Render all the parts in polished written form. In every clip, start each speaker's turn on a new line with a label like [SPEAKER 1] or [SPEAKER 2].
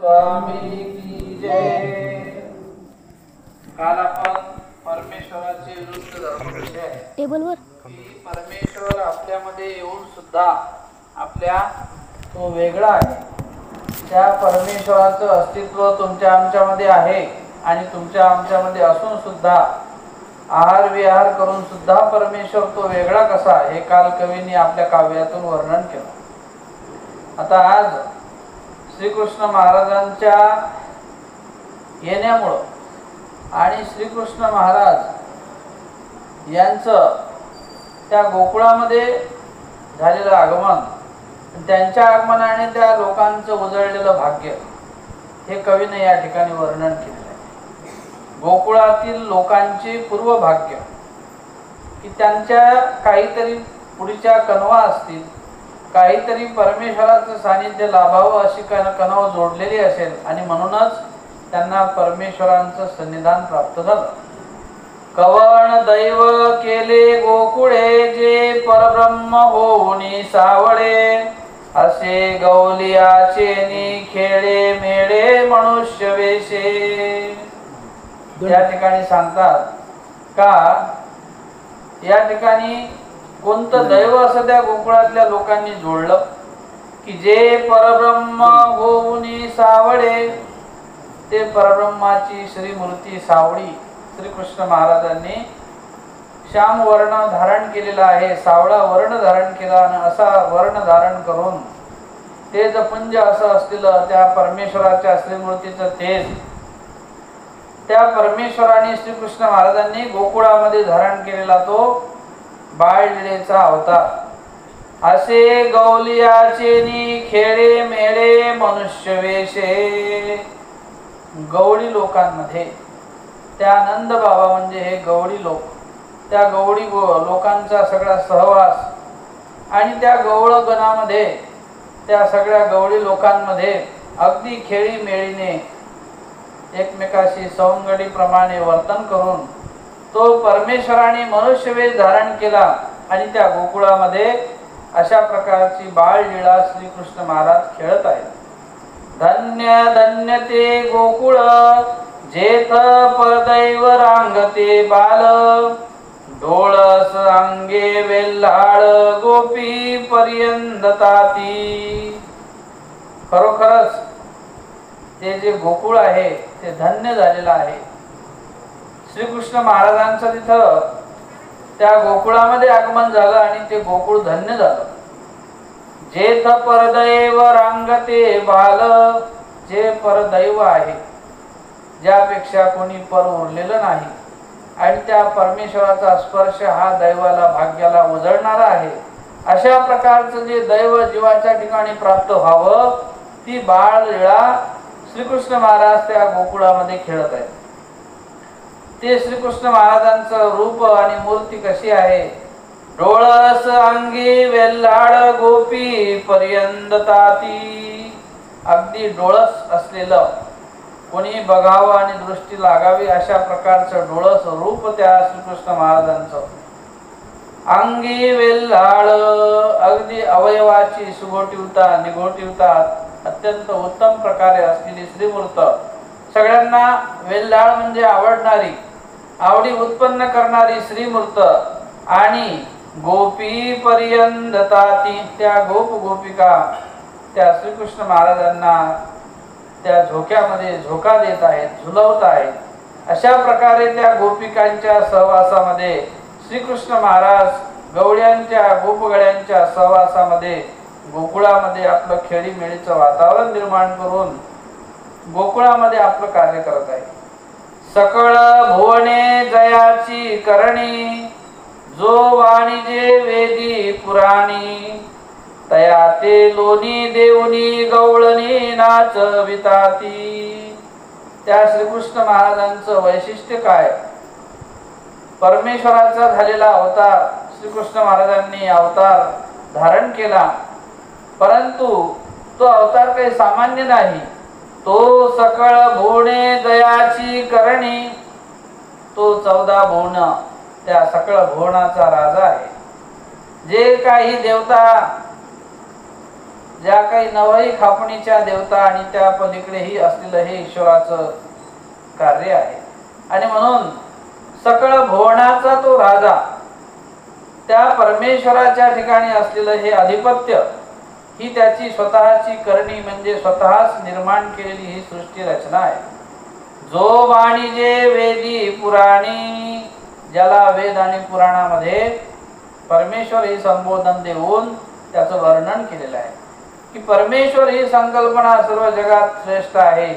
[SPEAKER 1] स्वामी की जय। काल आपण परमेश्वराचे वृत्त दाखवले
[SPEAKER 2] टेबलवर
[SPEAKER 1] की परमेश्वर आपल्यामध्ये येऊन सुद्धा आपल्या तो वेगळा आहे। त्या परमेश्वराचं अस्तित्व तुमच्या आमच्यामध्ये आहे आणि तुमच्या आमच्यामध्ये असून सुद्धा आहार विहार करून सुद्धा परमेश्वर तो वेगळा कसा हे काल कवींनी आपल्या काव्यातून वर्णन केलं। आता आज श्रीकृष्ण महाराजांच्या येण्यामुळं आणि श्रीकृष्ण महाराज यांचं त्या गोकुळामध्ये झालेलं आगमन, त्यांच्या आगमनाने त्या लोकांचं उजळलेलं भाग्य हे कवीने या ठिकाणी वर्णन केलेलं आहे। गोकुळातील लोकांचे पूर्व भाग्य की त्यांच्या काहीतरी पुढच्या कनवा असतील, काहीतरी परमेश्वराचं सानिध्य लाभावं अशी कनव जोडलेली असेल आणि म्हणूनच त्यांना परमेश्वरांचं सन्निधान प्राप्त झालं। कवण दैव केले गोकुळे जे परब्रह्म होऊनी सावळे, असे गौलियाचे नि खेळे मेळे मनुष्य वेशे। या ठिकाणी सांगतात का या ठिकाणी कोणतं दैव असं त्या गोकुळातल्या लोकांनी जोडलं की जे परब्रह्म होऊनी सावळे, ते परब्रह्माची श्रीमूर्ती सावळी श्रीकृष्ण महाराजांनी श्याम वर्ण धारण केलेला आहे, सावळा वर्ण धारण केला आणि असा वर्ण धारण करून तेज पुंज असं असलेलं त्या परमेश्वराच्या श्रीमूर्तीचं तेज त्या परमेश्वराने श्रीकृष्ण महाराजांनी गोकुळामध्ये धारण केलेला तो बाळलीळेचा अवतार। असे गौलियाचे नि खेळे मेळे मनुष्य वेशे। गवळी लोकांमध्ये त्या नंद बाबा म्हणजे हे गवळी लोक, त्या गवळी लोकांचा सगळा सहवास आणि त्या गवळ गणामध्ये त्या सगळ्या गवळी लोकांमध्ये अगदी खेळी मेळीने एकमेकाशी सवंगडीप्रमाणे वर्तन करून तो परमेश्वराने मनुष्यवेश धारण केला आणि त्या गोकुळामध्ये अशा प्रकारची बाळलीळा श्रीकृष्ण महाराज खेळत आहेत। धन्य धन्य ते गोकुळ जेथ परदैव रांगते बाल, डोळस अंगे वेल्हाळ गोपी पर्यंतताती। खरोखरच ते जे गोकुळ आहे ते धन्य झालेलं आहे। श्रीकृष्ण महाराजांचं तिथं त्या गोकुळामध्ये आगमन झालं आणि ते गोकुळ धन्य झालं। जेथ परदैव रांगते बाल, जे परदैव आहे ज्यापेक्षा कोणी पर उरलेलं नाही आणि त्या परमेश्वराचा स्पर्श हा दैवाला भाग्याला उजळणारा आहे, अशा प्रकारचं जे दैव जीवाच्या ठिकाणी प्राप्त व्हावं ती बाळलीळा श्रीकृष्ण महाराज त्या गोकुळामध्ये खेळत आहेत। ते श्रीकृष्ण महाराजांचं रूप आणि मूर्ती कशी आहे? डोळस अंगी वेल्हाळ गोपी पर्यंतताती। अगदी डोळस असलेलं, कोणी बघावं आणि दृष्टी लागावी अशा प्रकारचं डोळस रूप त्या श्रीकृष्ण महाराजांचं। अंगी वेल्हाळ, अगदी अवयवाची सुगोटीवता निगोटीवता अत्यंत उत्तम प्रकारे असलेली श्रीमूर्त, सगळ्यांना वेल्हाळ म्हणजे आवडणारी, आवडी उत्पन्न करणारी श्रीमूर्त आणि गोपी पर्यंतताती, त्या गोप गोपिका त्या श्रीकृष्ण महाराजांना त्या झोक्यामध्ये झोका देत आहेत, झुलवत आहेत। अशा प्रकारे त्या गोपिकांच्या सहवासामध्ये श्रीकृष्ण महाराज गवळ्यांच्या गोपगळ्यांच्या सहवासामध्ये गोकुळामध्ये आपलं खेळीमेळीचं वातावरण निर्माण करून गोकुळामध्ये आपलं कार्य करत आहे। सकळ भुवने जयाची करणी, जो वाणिजे वेदी पुराणी, तया ते लोणी देवनी गवळणी नाच विताती। त्या श्रीकृष्ण महाराजांचं वैशिष्ट्य काय? परमेश्वराचा झालेला अवतार श्रीकृष्ण महाराजांनी अवतार धारण केला, परंतु तो अवतार काही सामान्य नाही। तो सकळ भुवने दयाची करणी, तो 14 भुवन त्या सकळ भुवनाचा राजा आहे। जे काही देवता ज्या काही नवही खापणीच्या देवता आणि त्या पलीकडेही असलेलं हे ईश्वराचं कार्य आहे. आणि म्हणून सकळ भुवनाचा तो राजा, त्या परमेश्वराच्या ठिकाणी असलेलं हे अधिपत्य, ही त्याची स्वतःची करणी म्हणजे स्वतःच निर्माण केलेली ही सृष्टी रचना आहे. जो वाणिजे वेदी पुराणी, ज्याला वेद आणि पुराणामध्ये परमेश्वर हे संबोधन देऊन त्याचं वर्णन केलेलं आहे की परमेश्वर ही संकल्पना सर्व जगात श्रेष्ठ आहे,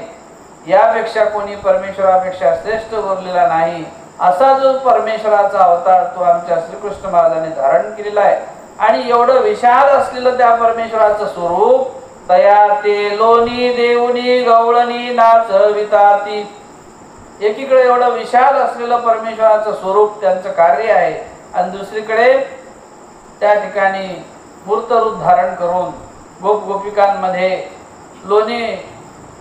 [SPEAKER 1] यापेक्षा कोणी परमेश्वरापेक्षा श्रेष्ठ उरलेला नाही, असा जो परमेश्वराचा अवतार तो आमच्या श्रीकृष्ण महाराजांनी धारण केलेला आहे. आणि एवढं विशाल असलेलं त्या परमेश्वराचं स्वरूप, तया ते लोणी देऊनी गवळणी नाचविताती, एकीकडे एवढं विशाल असलेलं परमेश्वराचं स्वरूप त्यांचं कार्य आहे आणि दुसरीकडे त्या ठिकाणी मूर्त रूप धारण करून गोप गोपिकांमध्ये लोणी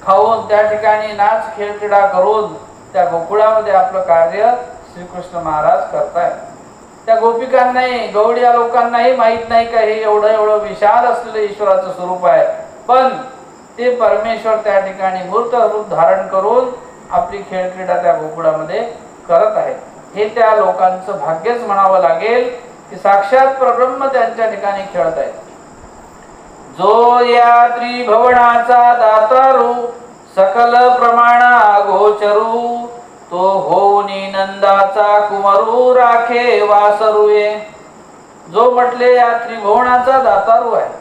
[SPEAKER 1] खाऊन त्या ठिकाणी नाच खेळ क्रीडा करून त्या गोकुळामध्ये आपलं कार्य श्रीकृष्ण महाराज करतायत. त्या गोपिकांनाही गवळीया लोकांनाही माहीत नाही का हे एवढं विशाल असलेलं ईश्वराचं स्वरूप आहे, पण ते परमेश्वर त्या ठिकाणी मूर्त रूप धारण करून आपली खेळ क्रीडा त्या गोकुळामध्ये करत आहेत. हे त्या लोकांचं भाग्यच म्हणावं लागेल की साक्षात परब्रह्म त्यांच्या ठिकाणी खेळत आहेत. जो या त्रिभुवनाचा दातारू, सकल प्रमाणा गोचरू, तो होऊनी नंदाचा कुमरू, राखे वासरुये. जो म्हटले या त्रिभुवनाचा दातारू आहे,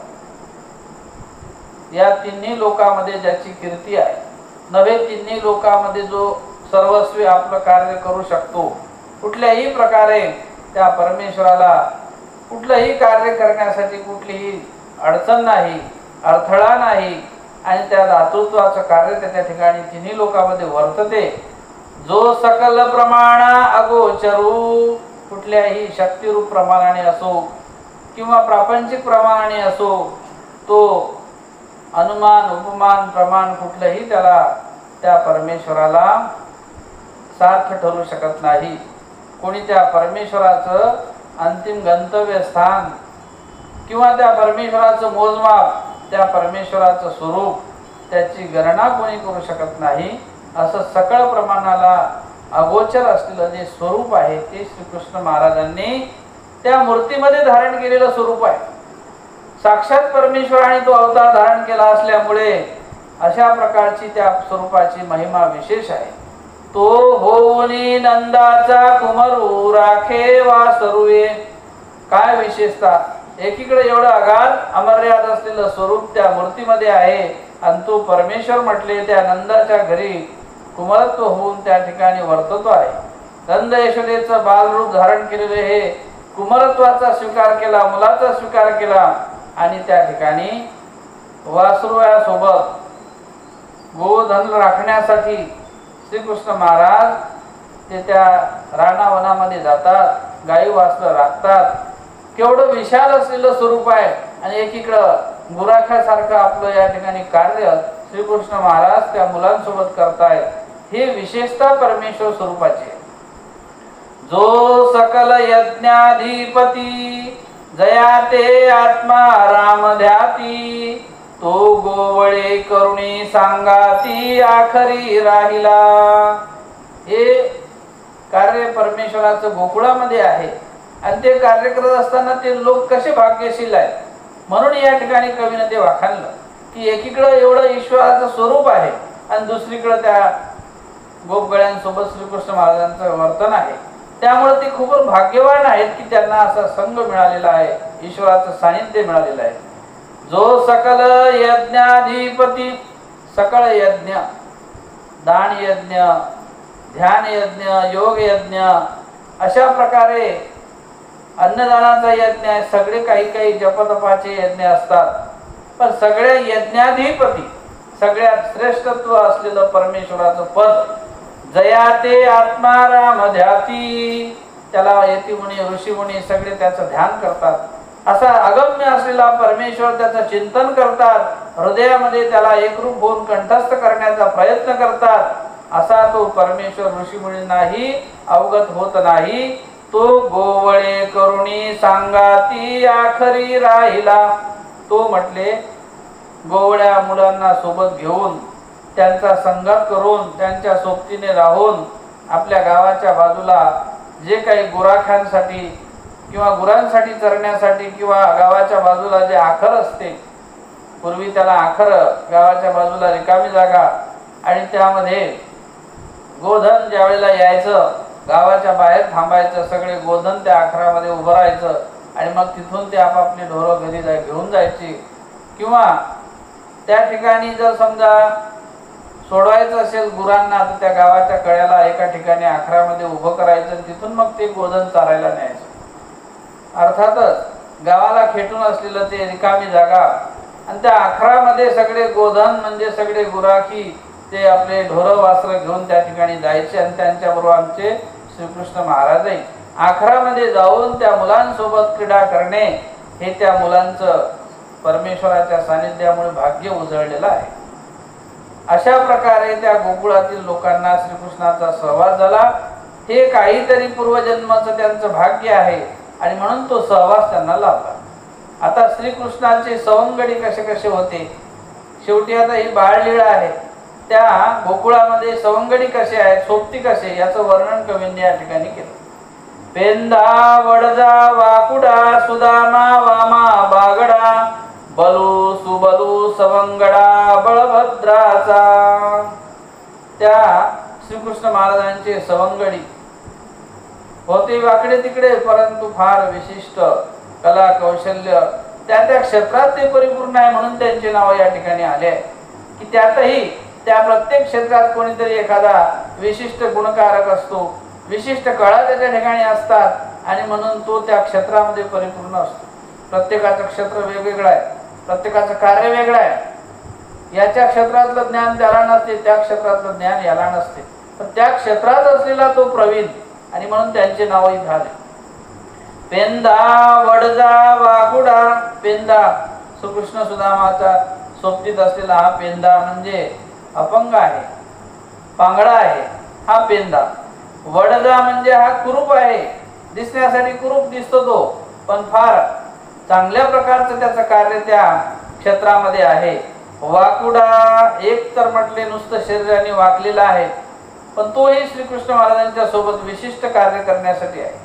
[SPEAKER 1] या तिन्ही लोकांमध्ये ज्याची कीर्ती आहे, नव्हे तिन्ही लोकांमध्ये जो सर्वस्वी आपलं कार्य करू शकतो, कुठल्याही प्रकारे त्या परमेश्वराला कुठलंही कार्य करण्यासाठी कुठलीही अडचण नाही, अडथळा नाही आणि त्या दातृत्वाचं कार्य त्याच्या ठिकाणी तिन्ही लोकांमध्ये वर्तते. जो सकल प्रमाणा अगोचरू, कुठल्याही शक्तिरूप प्रमाणाने असो किंवा प्रापंचिक प्रमाणाने असो, तो अनुमान उपमान प्रमाण कुठलंही त्याला त्या परमेश्वराला सार्थ ठरू शकत नाही. कोणी त्या परमेश्वराचं अंतिम गंतव्य स्थान किंवा त्या परमेश्वराचं मोजमाप, त्या परमेश्वराचं स्वरूप, त्याची गणना कोणी करू शकत नाही. असं सकळ प्रमाणाला अगोचर असलेलं जे स्वरूप आहे ते श्रीकृष्ण महाराजांनी त्या मूर्तीमध्ये धारण केलेलं स्वरूप आहे. साक्षात परमेश्वराने तो अवतार धारण केला असल्यामुळे अशा प्रकारची त्या स्वरूपाची महिमा विशेष आहे. तो होऊनी नंदाचा कुमरू, राखे वासरुये. काय विशेषता, एकीकडे एवढं अगाध अमर्याद असलेलं स्वरूप त्या मूर्तीमध्ये आहे आणि तो परमेश्वर म्हटले त्या नंदाच्या घरी कुमरत्व होऊन त्या ठिकाणी वर्ततो आहे. नंद यशोदेचं बालरूप धारण केलेले हे कुमरत्वाचा स्वीकार केला, मुलाचा स्वीकार केला आणि त्या ठिकाणी वासरुयासोबत गोधन राखण्यासाठी श्रीकृष्ण महाराज ते त्या रानावनामध्ये जातात, गाई वासरं राखतात. केवढं विशाल असलेलं स्वरूप आहे आणि एकीकडं गुराख्यासारखं आपलं या ठिकाणी कार्य श्रीकृष्ण महाराज त्या मुलांसोबत करतायत. हे विशेषता परमेश्वर स्वरूपाचे. जो सकल यज्ञाधिपती, जया ते आत्मा राम ध्याती, तो गोवळे करुणी सांगाती, आखरी राहिला. हे कार्य परमेश्वराचं गोकुळामध्ये आहे आणि ते कार्य करत असताना ते लोक कसे भाग्यशील आहेत. म्हणून या ठिकाणी कवीने ते वाखाणलं की एकीकडे एवढं ईश्वराचं स्वरूप आहे आणि दुसरीकडे त्या गोपगळ्यांसोबत श्रीकृष्ण महाराजांचं वर्तन आहे. त्यामुळे ते खूप भाग्यवान आहेत की त्यांना असा संघ मिळालेला आहे, ईश्वराचं सानिध्य मिळालेलं आहे. जो सकल यज्ञाधिपती, सकळ यज्ञ, दान यज्ञ, ध्यान यज्ञ, योग यज्ञ, अशा प्रकारे अन्नदानाचा यज्ञ आहे. सगळे काही जपतपाचे यज्ञ असतात, पण सगळ्या यज्ञाधिपती, सगळ्यात श्रेष्ठत्व असलेलं परमेश्वराचं पद, जया ते आत्मा राम ध्याती, त्याला यतिमुनी ऋषीमुनी सगळे त्याचं ध्यान करतात. असा अगम्य असलेला परमेश्वर त्याचं चिंतन करतात, हृदयामध्ये त्याला एकरूप होऊन कंठस्थ करण्याचा प्रयत्न करतात. असा तो परमेश्वर ऋषीमुनींनाही अवगत होत नाही. तो गोवळे करुणी सांगाती, आखरी राहिला. तो म्हटले गोवळ्या मुलांना सोबत घेऊन त्यांचा संगत करून त्यांच्या सोबतीने राहून आपल्या गावाच्या बाजूला जे काही गुराख्यांसाठी किंवा गुरांसाठी चरण्यासाठी किंवा गावाच्या बाजूला जे आखर असते, पूर्वी त्याला आखर, गावाच्या बाजूला रिकामी जागा आणि त्यामध्ये गोधन ज्या वेळेला यायचं गावाच्या बाहेर थांबायचं, सगळे गोधन त्या आखरामध्ये उभं राहायचं आणि मग तिथून ते आपापली ढोरं घरी घेऊन जायची. किंवा त्या ठिकाणी जर समजा सोडवायचं असेल गुरांना तर त्या गावाच्या कळ्याला एका ठिकाणी आखरामध्ये उभं करायचं, तिथून मग ते गोधन चारायला न्यायचं. अर्थातच गावाला खेटून असलेलं ते रिकामी जागा आणि त्या आखरामध्ये सगळे गोधन म्हणजे सगळे गुराखी ते आपले ढोरं वासरं घेऊन त्या ठिकाणी जायचे आणि त्यांच्याबरोबर आमचे श्रीकृष्ण महाराजही आखरामध्ये जाऊन त्या मुलांसोबत क्रीडा करणे हे त्या मुलांचं परमेश्वराच्या सानिध्यामुळे भाग्य उजळलेलं आहे. अशा प्रकारे त्या गोकुळातील लोकांना श्रीकृष्णाचा सहवास झाला. हे काहीतरी पूर्वजन्माचं त्यांचं भाग्य आहे आणि म्हणून तो सहवास त्यांना लाभला. आता श्रीकृष्णाचे सवंगडी कसे कसे होते, शेवटी आता ही बाळलीळा आहे. त्या गोकुळामध्ये सवंगडी कसे आहेत, सोबती कसे, याचं वर्णन कवींनी या ठिकाणी केलं. पेंदा वडजा वाकुडा सुदामा वामा बागडा बलू सुबलू सवंगडा बळभद्राचा. त्या श्रीकृष्ण महाराजांचे सवंगडी होते वाकडे तिकडे, परंतु फार विशिष्ट कला कौशल्य त्या त्या क्षेत्रात ते परिपूर्ण आहे म्हणून त्यांचे नाव या ठिकाणी आले आहे. की त्यातही त्या प्रत्येक क्षेत्रात कोणीतरी एखादा विशिष्ट गुणकारक असतो, विशिष्ट कळा त्याच्या ठिकाणी असतात आणि म्हणून तो त्या क्षेत्रामध्ये परिपूर्ण असतो. प्रत्येकाचं क्षेत्र वेगवेगळं आहे, प्रत्येकाचं कार्य वेगळं आहे. याच्या क्षेत्रातलं ज्ञान त्याला नसते, त्या क्षेत्रातलं ज्ञान याला नसते, पण त्या क्षेत्रात असलेला तो प्रवीण आणि म्हणून त्यांचे नावही झाले. पेंदा वडजा वाकुडा. पेंदा श्रीकृष्ण सुदामाचा सोबतीत असलेला हा पेंदा म्हणजे अपंग आहे, पांगळा आहे हा पेंदा. वडजा म्हणजे हा कुरूप आहे, दिसण्यासाठी कुरूप दिसतो तो, पण फार चांगल्या प्रकारचं त्याचं कार्य त्या क्षेत्रामध्ये आहे. वाकुडा एक तर म्हटले नुसतं शरीराने वाकलेला आहे, पण तोही श्रीकृष्ण महाराजांच्या सोबत विशिष्ट कार्य करण्यासाठी आहे.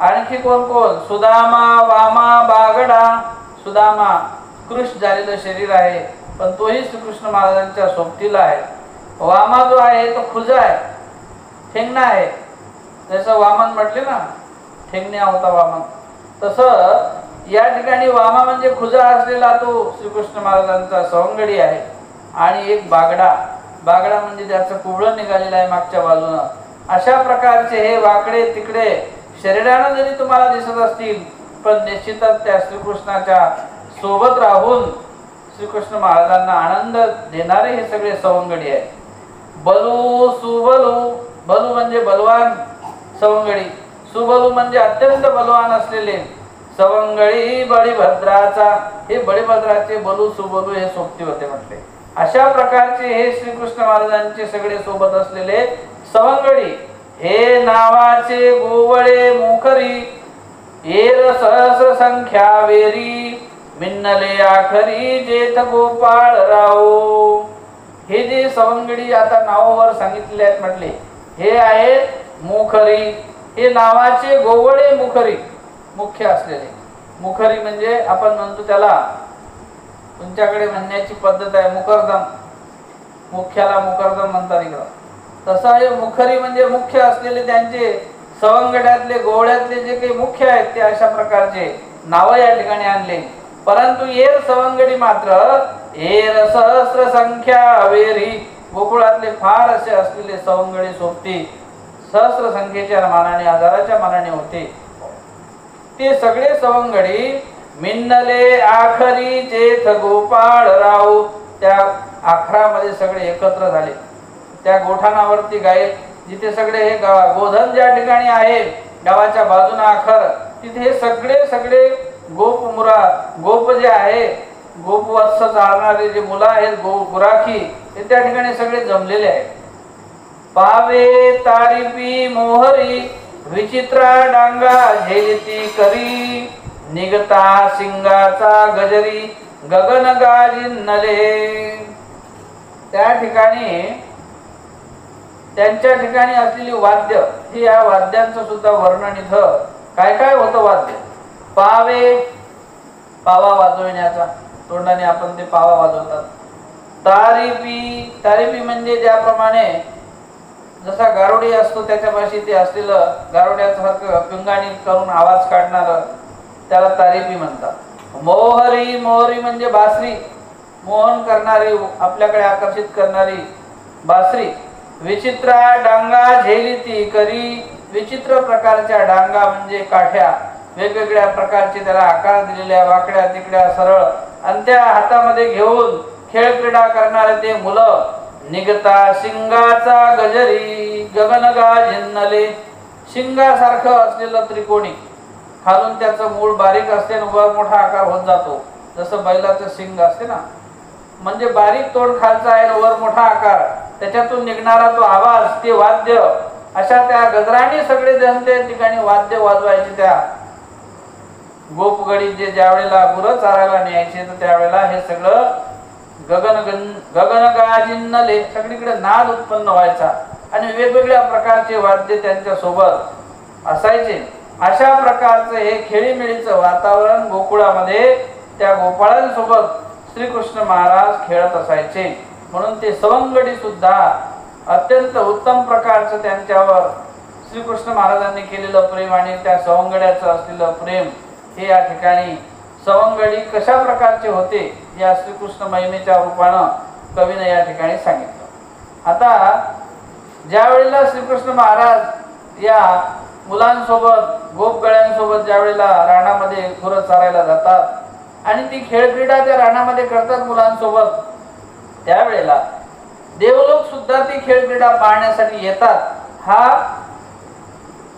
[SPEAKER 1] आणखी कोण कोण, सुदामा वामा बागडा. सुदामा कृश झालेलं शरीर आहे, पण तोही श्रीकृष्ण महाराजांच्या सोबतीला आहे. वामा जो आहे तो खुजा आहे, ठेंगणा आहे. जसं वामन म्हटले ना, ठेंगण्या होता वामन, तसं या ठिकाणी वामा म्हणजे खुजा असलेला तो श्रीकृष्ण महाराजांचा सवंगडी आहे. आणि एक बागडा. बागडा म्हणजे त्याचं कुबळं निघालेलं आहे मागच्या बाजूनं. अशा प्रकारचे हे वाकडे तिकडे शरीरानं जरी तुम्हाला दिसत असतील, पण निश्चितच त्या श्रीकृष्णाच्या सोबत राहून श्रीकृष्ण महाराजांना आनंद देणारे हे सगळे सवंगडी आहे. बलू सुबलू. बलू म्हणजे बलवान सवंगडी, सुबलू म्हणजे अत्यंत बलवान असलेले सवंगडी बळीभद्राचा. हे बळीभद्राचे बलू सुबलू हे सोबती होते म्हटले. अशा प्रकारचे हे श्रीकृष्ण महाराजांचे सगळे सोबत असलेले सवंगडी. हे नावाचे गोवळे मुखरी येर सहस्र संख्या वेरी मिन्नले आखरी जेथ गोपाळ राव. हे जे सवंगडी आता नावावर सांगितले आहेत म्हटले, हे आहेत मुखरी. हे नावाचे गोवळे मुखरी, मुख्य असलेले. मुखरी म्हणजे आपण म्हणतो त्याला, तुमच्याकडे म्हणण्याची पद्धत आहे मुकरदम, मुख्याला मुकरदम म्हणतात इकडं. तसं हे मुखरी म्हणजे मुख्य असलेले त्यांचे सवंगड्यातले गोवळ्यातले जे काही मुख्य आहेत ते अशा प्रकारचे नाव या ठिकाणी आणले. परंतु येर सवंगडी मात्र येर सहस्र संख्या वेरी. गोकुळातले फार असे असलेले सवंगडी सोबती सहस्र संख्येच्या मानाने, हजाराच्या मानाने होते. ते सगळे सवंगडी मिन्नले आखरी जेथ गोपाळ राव. त्या आखरामध्ये सगळे एकत्र झाले. त्या गोठाणावरती गाय जिथे सगळे हे गोधन ज्या ठिकाणी आहे गावाच्या बाजूने आखर, तिथे हे सगळे सगळे गोप मुरा, गोप जे आहे, गोप वत्स चालणारे जे मुलं आहेत, गुराखी, हे त्या ठिकाणी सगळे जमलेले आहेत. पावे तारिपी मोहरी विचित्रा डांगा झेलती करी निगता सिंगाचा गजरी गगन गाजिन्नले. त्या ठिकाणी त्यांच्या ठिकाणी असलेली वाद्य, ही या वाद्यांचं सुद्धा वर्णन इथं काय काय होतं. वाद्य पावे, पावा वाजविण्याचा, तोंडाने आपण ते पावा वाजवतात. तारीपी, तारीपी म्हणजे ज्याप्रमाणे जसा गारुडी असतो त्याच्यापाशी ते असलेलं गारुड्यासारखं पिंगाणी करून आवाज काढणार, त्याला तारीपी म्हणतात. मोहरी, मोहरी म्हणजे बासरी, मोहन करणारी, आपल्याकडे आकर्षित करणारी बासरी. विचित्रा डांगा झेलिती करी, विचित्र प्रकारच्या डांगा म्हणजे काठ्या, वेगवेगळ्या प्रकारचे त्याला आकार दिलेल्या, वाकड्या तिकड्या सरळ, आणि त्या हातामध्ये घेऊन खेळ क्रीडा करणारे ते मुलं. निगता शिंगाचा गजरी, गगन गाजिन्नले. शिंगासारखं असलेलं त्रिकोणी, खालून त्याचं मूळ बारीक असते आणि वर मोठा आकार होत जातो, जसं बैलाचं शिंग असते ना, म्हणजे बारीक तोंड खालचा आहे, वर मोठा आकार, त्याच्यातून निघणारा तो आवाज, ते वाद्य. अशा त्या गजराने सगळे जण त्या ठिकाणी वाद्य वाजवायचे. त्या गोपगडी जे ज्यावेळेला गुरं चारायला न्यायचे, तर त्यावेळेला हे सगळं गगन गाजिन्नले, सगळीकडे नाद उत्पन्न व्हायचा आणि वेगवेगळ्या प्रकारचे वाद्य त्यांच्या सोबत असायचे. अशा प्रकारचं हे खेळीमेळीचं वातावरण गोकुळामध्ये त्या गोपाळांसोबत श्रीकृष्ण महाराज खेळत असायचे. म्हणून ते सवंगडी सुद्धा अत्यंत उत्तम प्रकारचं त्यांच्यावर श्रीकृष्ण महाराजांनी केलेलं प्रेम आणि त्या सवंगड्याचं असलेलं प्रेम, हे या ठिकाणी सवंगडी कशा प्रकारचे होते या श्रीकृष्ण महिमेच्या रूपानं कवीनं या ठिकाणी सांगितलं. आता ज्या वेळेला श्रीकृष्ण महाराज या मुलांसोबत, गोपगळ्यांसोबत ज्या वेळेला रानामध्ये गुरं चारायला जातात आणि ती खेळक्रीडा त्या रानामध्ये करतात मुलांसोबत, त्यावेळेला देवलोक सुद्धा ती खेळक्रीडा पाहण्यासाठी येतात. हा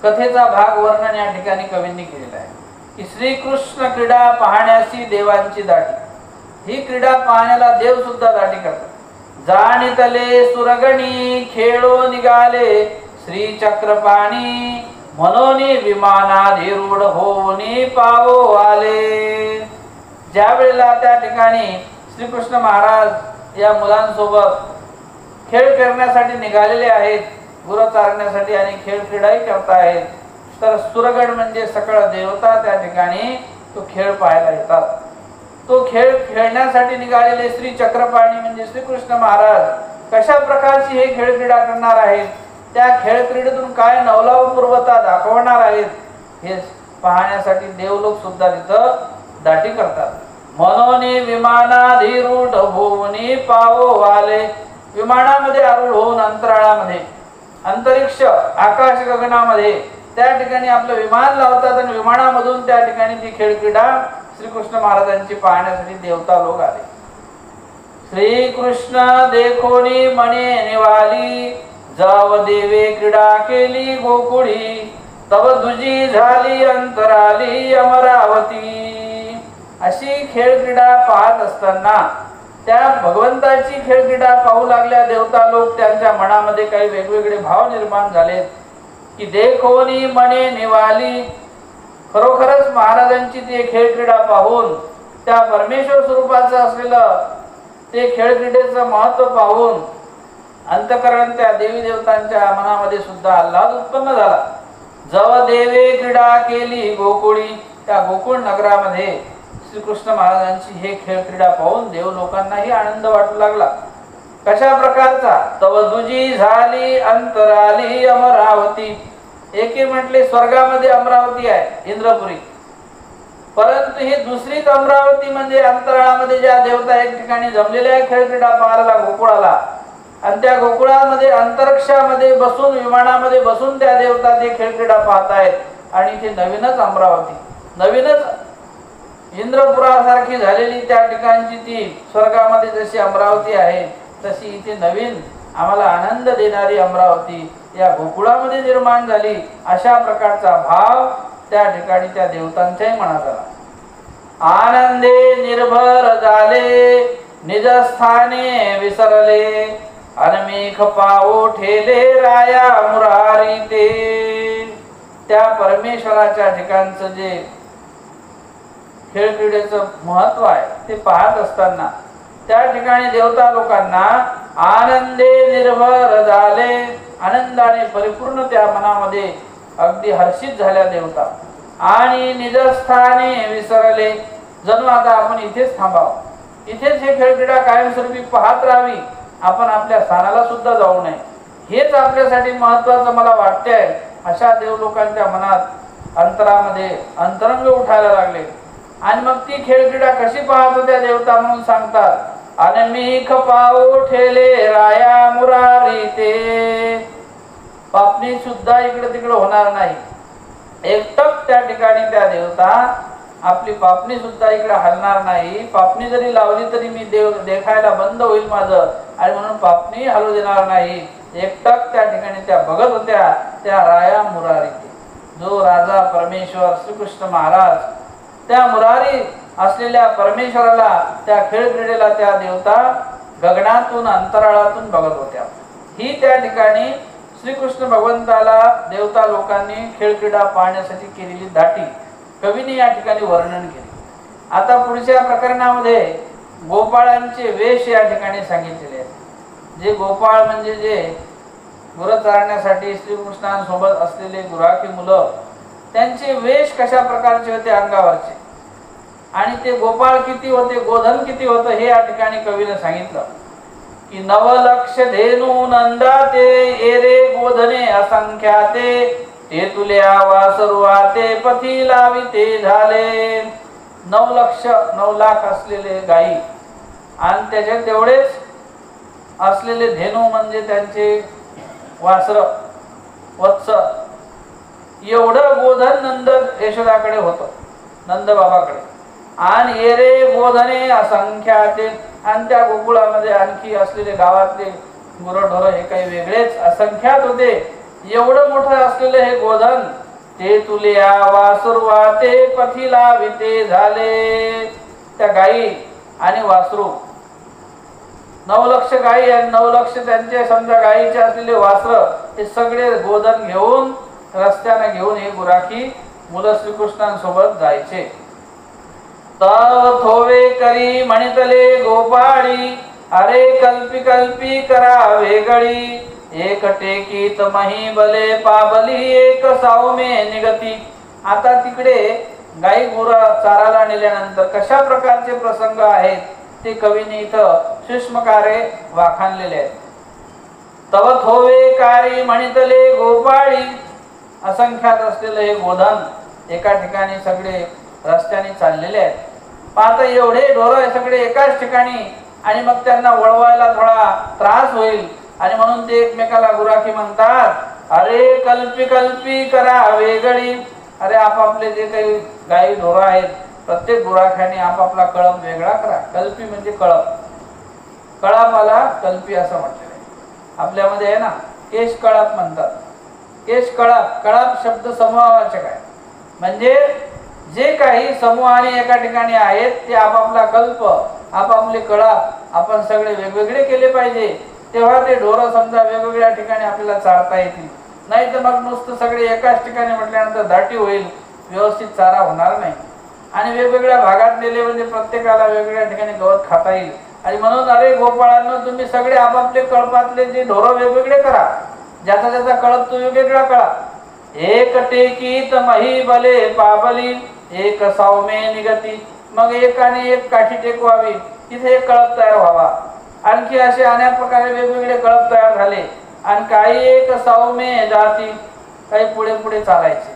[SPEAKER 1] कथेचा भाग वर्णन या ठिकाणी कवींनी केलेला आहे की श्रीकृष्ण क्रीडा पाहण्याची देवांची दाटी. ही क्रीडा पाहण्याला देव सुद्धा दाटी करतात. जाणितले सुरगणी खेळो निघाले श्री चक्रपाणी, मनोनी विमानाधिरूढ होऊनी पावो आले. ज्या वेळेला त्या ठिकाणी श्रीकृष्ण महाराज या मुलांसोबत खेळ करण्यासाठी निघालेले आहेत, गुरं चारण्यासाठी आणि खेळ क्रीडाही करतायत, तर सुरगण म्हणजे सकळ देवता त्या ठिकाणी तो खेळ पाहायला येतात. तो खेळ खेळण्यासाठी निघालेले श्री चक्रपाणी म्हणजे श्रीकृष्ण महाराज कशा प्रकारची हे खेळ क्रीडा करणार आहेत, त्या खेळ क्रीडेतून काय नवलावपूर्वता दाखवणार आहेत, हे पाहण्यासाठी देवलोक सुद्धा तिथं दाटी करतात. मनोनी विमानाधिरूढ होऊनी पावो आले. विमानामध्ये आरूढ होऊन अंतराळामध्ये, अंतरिक्ष आकाश गगनामध्ये त्या ठिकाणी आपलं विमान लावतात आणि विमानामधून त्या ठिकाणी ती खेळ क्रीडा श्रीकृष्ण महाराजांची पाहण्यासाठी देवता लोक आले. श्रीकृष्ण देखोनी मने निवाली, जाव देवे क्रीडा केली गोकुळी, तव दुजी झाली अंतराली अमरावती. अशी खेळ क्रीडा पाहत असताना त्या भगवंताची खेळ क्रीडा पाहू लागल्या देवता लोक. त्यांच्या मनामध्ये काही वेगवेगळे भाव निर्माण झालेत की देखोनी मने निवाली. खरोखरच महाराजांची ते खेळ क्रीडा पाहून, त्या परमेश्वर स्वरूपाचं असलेलं ते खेळ क्रीडेचं महत्व पाहून अंतःकरण त्या देवी देवतांच्या मनामध्ये सुद्धा आल्हाद उत्पन्न झाला. जव देवे क्रीडा केली गोकुळी, त्या गोकुळ नगरामध्ये श्रीकृष्ण महाराजांची हे खेळ क्रीडा पाहून देव लोकांनाही आनंद वाटू लागला. कशा प्रकारचा? तव दुजी झाली अंतराली अमरावती. एके म्हटले स्वर्गामध्ये अमरावती आहे, इंद्रपुरी, परंतु ही दुसरीच अमरावती म्हणजे अंतराळामध्ये ज्या देवता एक ठिकाणी जमलेल्या खेळ क्रीडा पाहायला गोकुळाला, आणि त्या गोकुळामध्ये अंतरिक्षामध्ये बसून, विमानामध्ये बसून त्या देवता ते खेळ क्रीडा पाहतायत. आणि ती नवीनच अमरावती, नवीनच इंद्रपुरासारखी झालेली त्या ठिकाणची ती स्वर्गामध्ये जशी अमरावती आहे, तशी इथे नवीन आम्हाला आनंद देणारी अमरावती या गोकुळामध्ये निर्माण झाली. अशा प्रकारचा भाव त्या ठिकाणी त्या देवतांच्याही मनात आला. आनंदे निर्भर झाले निजस्थाने विसरले, अनमेख पाओ ठेले राया मुरारी ते. त्या परमेश्वराच्या ठिकाणचं जे खेळ क्रीडेचं महत्व आहे ते पाहत असताना त्या ठिकाणी देवता लोकांना आनंदे निर्भर झाले, आनंदाने परिपूर्ण त्या मनामध्ये अगदी हर्षित झाल्या देवता आणि निजस्थाने विसरले, जणू आता आपण इथेच थांबावं, इथेच हे खेळ क्रीडा कायमस्वरूपी पाहत राहावी, आपण आपल्या स्थानाला सुद्धा जाऊ नये, हेच आपल्यासाठी महत्वाचं मला वाटते आहे. अशा देवलोकांच्या मनात अंतरामध्ये अंतरंग उठायला लागले आणि मग ती खेळ क्रीडा कशी पाहत होत्या देवता म्हणून सांगतात. अनमीख पाओ ठेले राया मुरारी ते, पापणी सुद्धा इकडे तिकडे होणार नाही. एकटक त्या ठिकाणी त्या देवता आपली पापणी सुद्धा इकडे हलणार नाही. पापणी जरी लावली तरी मी देव देखायला बंद होईल माझं, आणि म्हणून पापणी हलू देणार नाही. एकटक त्या ठिकाणी त्या बघत होत्या त्या राया मुरारी, जो राजा परमेश्वर श्रीकृष्ण महाराज त्या मुरारी असलेल्या परमेश्वराला त्या खेळ क्रीडेला त्या देवता गगनातून अंतराळातून बघत होत्या. ही त्या ठिकाणी श्रीकृष्ण भगवंताला देवता लोकांनी खेळ क्रीडा पाहण्यासाठी केलेली धाटी कवीने या ठिकाणी वर्णन केले. आता पुढच्या प्रकरणामध्ये गोपाळांचे वेश या ठिकाणी सांगितलेले आहेत. जे गोपाळ म्हणजे जे गुरं चारण्यासाठी श्रीकृष्णांसोबत असलेले गुराखी मुलं, त्यांचे वेश कशा प्रकारचे होते अंगावरचे, आणि ते गोपाळ किती होते, गोधन किती होतं, हे या ठिकाणी कवीने सांगितलं की नवलक्ष धेनू नंदाते एरे गोधने असंख्याते ते तुल्या वासरुवाते पथी लाविते झाले. 9 लाख असलेले गायी आणि त्याच्यात तेवढेच असलेले धेनू म्हणजे त्यांचे वासर वत्स, एवढं गोधन नंद यशोदाकडे होतं, नंद बाबाकडे. आणि एरे गोधने असंख्याते, आणि त्या गोकुळामध्ये आणखी असलेले गावातले गुरढोर हे काही वेगळेच असंख्यात होते. एवढं मोठं असलेले हे गोधन ते तुल्या वासुरवाते पथी लाविते झाले. त्या गायी आणि वासरू 9 लक्ष गायी आणि 9 लक्ष त्यांचे समजा गायीचे असलेले वासर, हे सगळे गोधन घेऊन रस्त्याने घेऊन हे गुराखी मुलं श्रीकृष्णांसोबत जायचे. तव थोवे करी म्हणितले गोपाळी अरे कल्पी कल्पी करा वेगळी एक टेकीत मही बले पाबली एक सावमे निगती. आता तिकडे गाई गुरा चाराला नेल्यानंतर कशा प्रकारचे प्रसंग आहेत ते कवीने इथं सूक्ष्मकारे वाखाणलेले आहेत. तव थोवे कारी म्हणितले गोपाळी, असंख्यात असलेले हे गोधन एका ठिकाणी सगळे रस्त्याने चाललेले आहेत. पाहता एवढे ढोरं सगळे एकाच ठिकाणी, आणि मग त्यांना वळवायला थोडा त्रास होईल, आणि म्हणून ते एकमेकाला गुराखी म्हणतात अरे कल्पी कल्पी करा वेगळी. अरे आपापले जे काही गायी ढोरं आहेत प्रत्येक गुराख्याने आपापला कळप वेगळा करा. कल्पी म्हणजे कळप, कळपाला कल्पी असं म्हटलेलं आहे. आपल्यामध्ये आहे ना केश कळप म्हणतात. केश कळप, कळप शब्द समूहवाचक आहे, म्हणजे जे काही समूहाने एका ठिकाणी आहेत ते आपापला कल्प आपापले कळप आपण सगळे वेगवेगळे केले पाहिजे, तेव्हा ते ढोरं समजा वेगवेगळ्या ठिकाणी आपल्याला चारता येतील. नाही तर मग नुसतं सगळे एकाच ठिकाणी म्हटल्यानंतर दाटी होईल, व्यवस्थित चारा होणार नाही. आणि वेगवेगळ्या भागात नेले म्हणजे प्रत्येकाला वेगवेगळ्या ठिकाणी गवत खाता येईल. आणि म्हणून अरे गोपाळांनो, तुम्ही सगळे आपापले कळपातले जे ढोरं वेगवेगळे करा, ज्याचा ज्याचा कळप तो वेगवेगळा कळा. एक टेकीत मही बले पाबली एक सावमे निगती. मग एक आणि एक काठी टेकवावी, तिथे एक कळप तयार व्हावा. आणखी असे अनेक प्रकारे वेगवेगळे कळप तयार झाले, आणि काही एक सावमे जाती, काही पुढे पुढे चालायचे,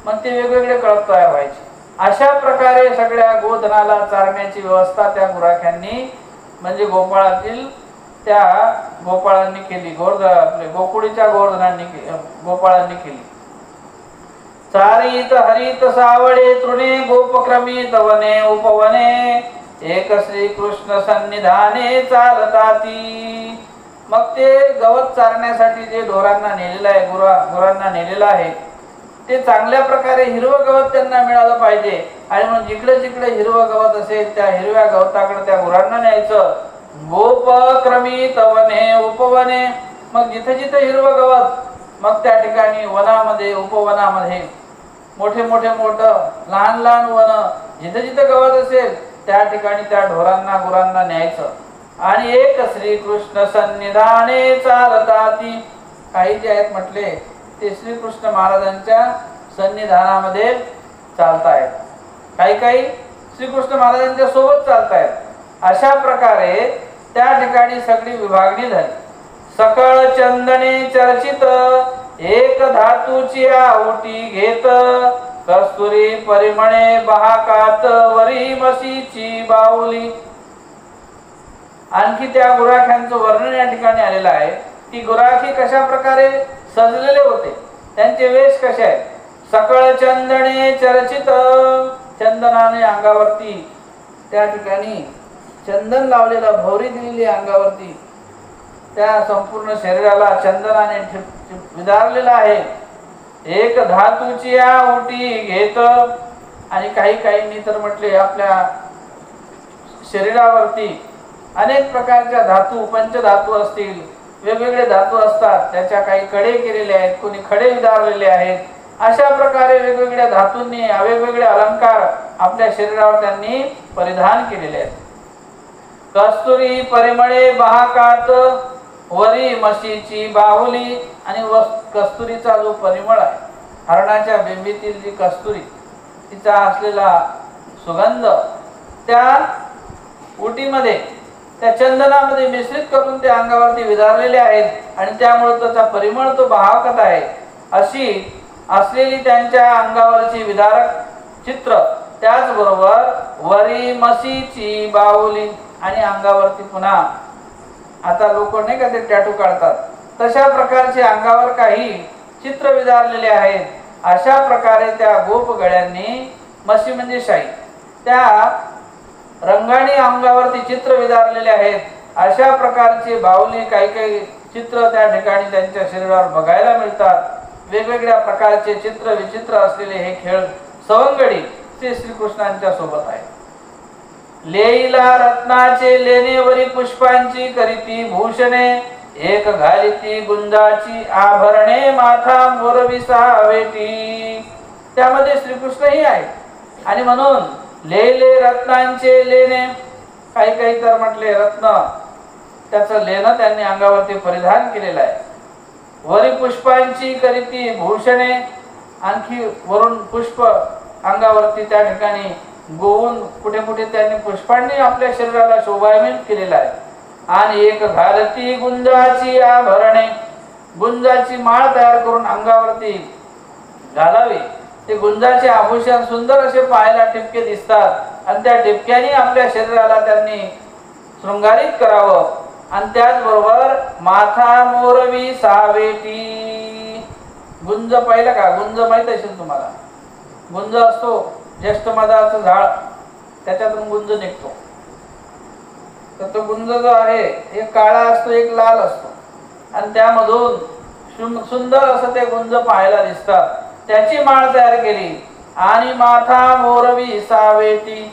[SPEAKER 1] मग ते वेगवेगळे कळप तयार व्हायचे. अशा प्रकारे सगळ्या गोधनाला चारण्याची व्यवस्था त्या गुराख्यांनी म्हणजे गोपाळातील त्या गोपाळांनी केली, आपले गोकुळीच्या गोपाळांनी केली. चारित हरित सावळे तृणे गोपक्रमित वने उपवने एक श्रीकृष्ण सन्निधाने चालताती. मग ते गवत चारण्यासाठी जे ढोरांना नेलेलं आहे, गुरांना नेलेलं आहे, ते चांगल्या प्रकारे हिरवं गवत त्यांना मिळालं पाहिजे. आणि मग जिकडे जिकडे हिरवं गवत असेल त्या हिरव्या गवताकडे त्या गुरांना न्यायचं. गोपक्रमित वने उपवने, मग जिथे जिथे हिरवं गवत मग त्या ठिकाणी वनामध्ये उपवनामध्ये मोठं लहान लहान वन जिथे जिथे गवत असेल त्या ठिकाणी त्या ढोरांना गुरांना न्यायचं. आणि एक श्रीकृष्ण सन्निधाने चालताती, काही जे आहेत म्हटले ते श्रीकृष्ण महाराजांच्या सन्निधानामध्ये चालतायत, काही काही श्रीकृष्ण महाराजांच्या सोबत चालतायत. अशा प्रकारे त्या ठिकाणी सगळी विभागणी झाली. सकळ चंदने चर्चित एक धातूची आहुती घेत, कस्तुरी परिमळे बहाकात वरी म्हशीची बाहुली. आणखी त्या गुराख्यांचं वर्णन या ठिकाणी आलेलं आहे. ती गुराखी कशा प्रकारे सजलेले होते, त्यांचे वेश कसे आहेत. सकळ चंदने चर्चित, चंदनाने अंगावरती त्या ठिकाणी चंदन लावलेलं, भोवरी दिलेली अंगावरती, त्या संपूर्ण शरीराला चंदनाने विदारलेलं आहे. एक धातूची आहुती घेत, आणि काही काहींनी तर म्हटले आपल्या शरीरावरती अनेक प्रकारच्या धातू, पंचधातू असतील, वेगवेगळे धातू असतात, त्याच्या काही कडे केलेले आहेत, कोणी खडे विदारलेले आहेत. अशा प्रकारे वेगवेगळ्या धातूंनी वेगवेगळे अलंकार आपल्या शरीरावर त्यांनी परिधान केलेले आहेत. कस्तुरी परिमळे बहाकात वरी म्हशीची बाहुली, आणि कस्तुरीचा जो परिमळ आहे, हरणाच्या बिंबीतील जी कस्तुरी, तिचा असलेला सुगंध त्या उटीमध्ये, त्या चंदनामध्ये मिश्रित करून त्या अंगावरती विदारलेले आहेत, आणि त्यामुळे त्याचा परिमळ तो बहाकत आहे. अशी असलेली त्यांच्या अंगावरची विदारक चित्र, त्याचबरोबर वरी म्हशीची बाहुली, आणि अंगावरती पुन्हा आता लोक नाही का ते टॅटू काढतात, तशा प्रकारचे अंगावर काही चित्र विदारलेले आहेत. अशा प्रकारे त्या गोप गळ्यांनी, म्हशी म्हणजे शाई, त्या रंगाने अंगावरती चित्र विदारलेले आहेत. अशा प्रकारचे बाहुली, काही काही चित्र त्या ठिकाणी त्यांच्या शरीरावर बघायला मिळतात. वेगवेगळ्या प्रकारचे चित्र विचित्र असलेले हे खेळ सवंगडी ते श्रीकृष्णांच्या सोबत आहे. लेईला रत्नाचे लेणेवरी पुष्पांची करीती भूषणे, एक घालिती गुंजाची आभरणे माथा मोरविसावेटी. त्यामध्ये श्रीकृष्णही आहे, आणि म्हणून लेले रत्नांचे लेणे, काही काही तर म्हटले रत्न, त्याचं लेणं त्यांनी अंगावरती परिधान केलेलं आहे. वरी पुष्पांची करीती भूषणे, आणखी वरून पुष्प अंगावरती त्या ठिकाणी गोवून कुठे कुठे त्यांनी पुष्पांनी आपल्या शरीराला शोभायमान केलेला आहे. आणि एक घालती गुंजाची आभरणे, गुंजाची माळ तयार करून अंगावरती घालावी. ते गुंजाचे आभूषण सुंदर असे पाहायला टिपके दिसतात, आणि त्या टिपक्याने आपल्या शरीराला त्यांनी शृंगारित करावं. आणि त्याचबरोबर माथा मोरवी सावेटी, गुंज पाहिलं का? गुंज माहित असेल तुम्हाला. गुंज असतो ज्येष्ठ मधाचं झाड, त्याच्यातून गुंज निघतो. तर तो गुंज जो आहे एक काळा असतो, एक लाल असतो, आणि त्यामधून सुंदर असं ते गुंज पाहायला दिसतात. त्याची माळ तयार केली. आणि माथा मोरवी सावेटी,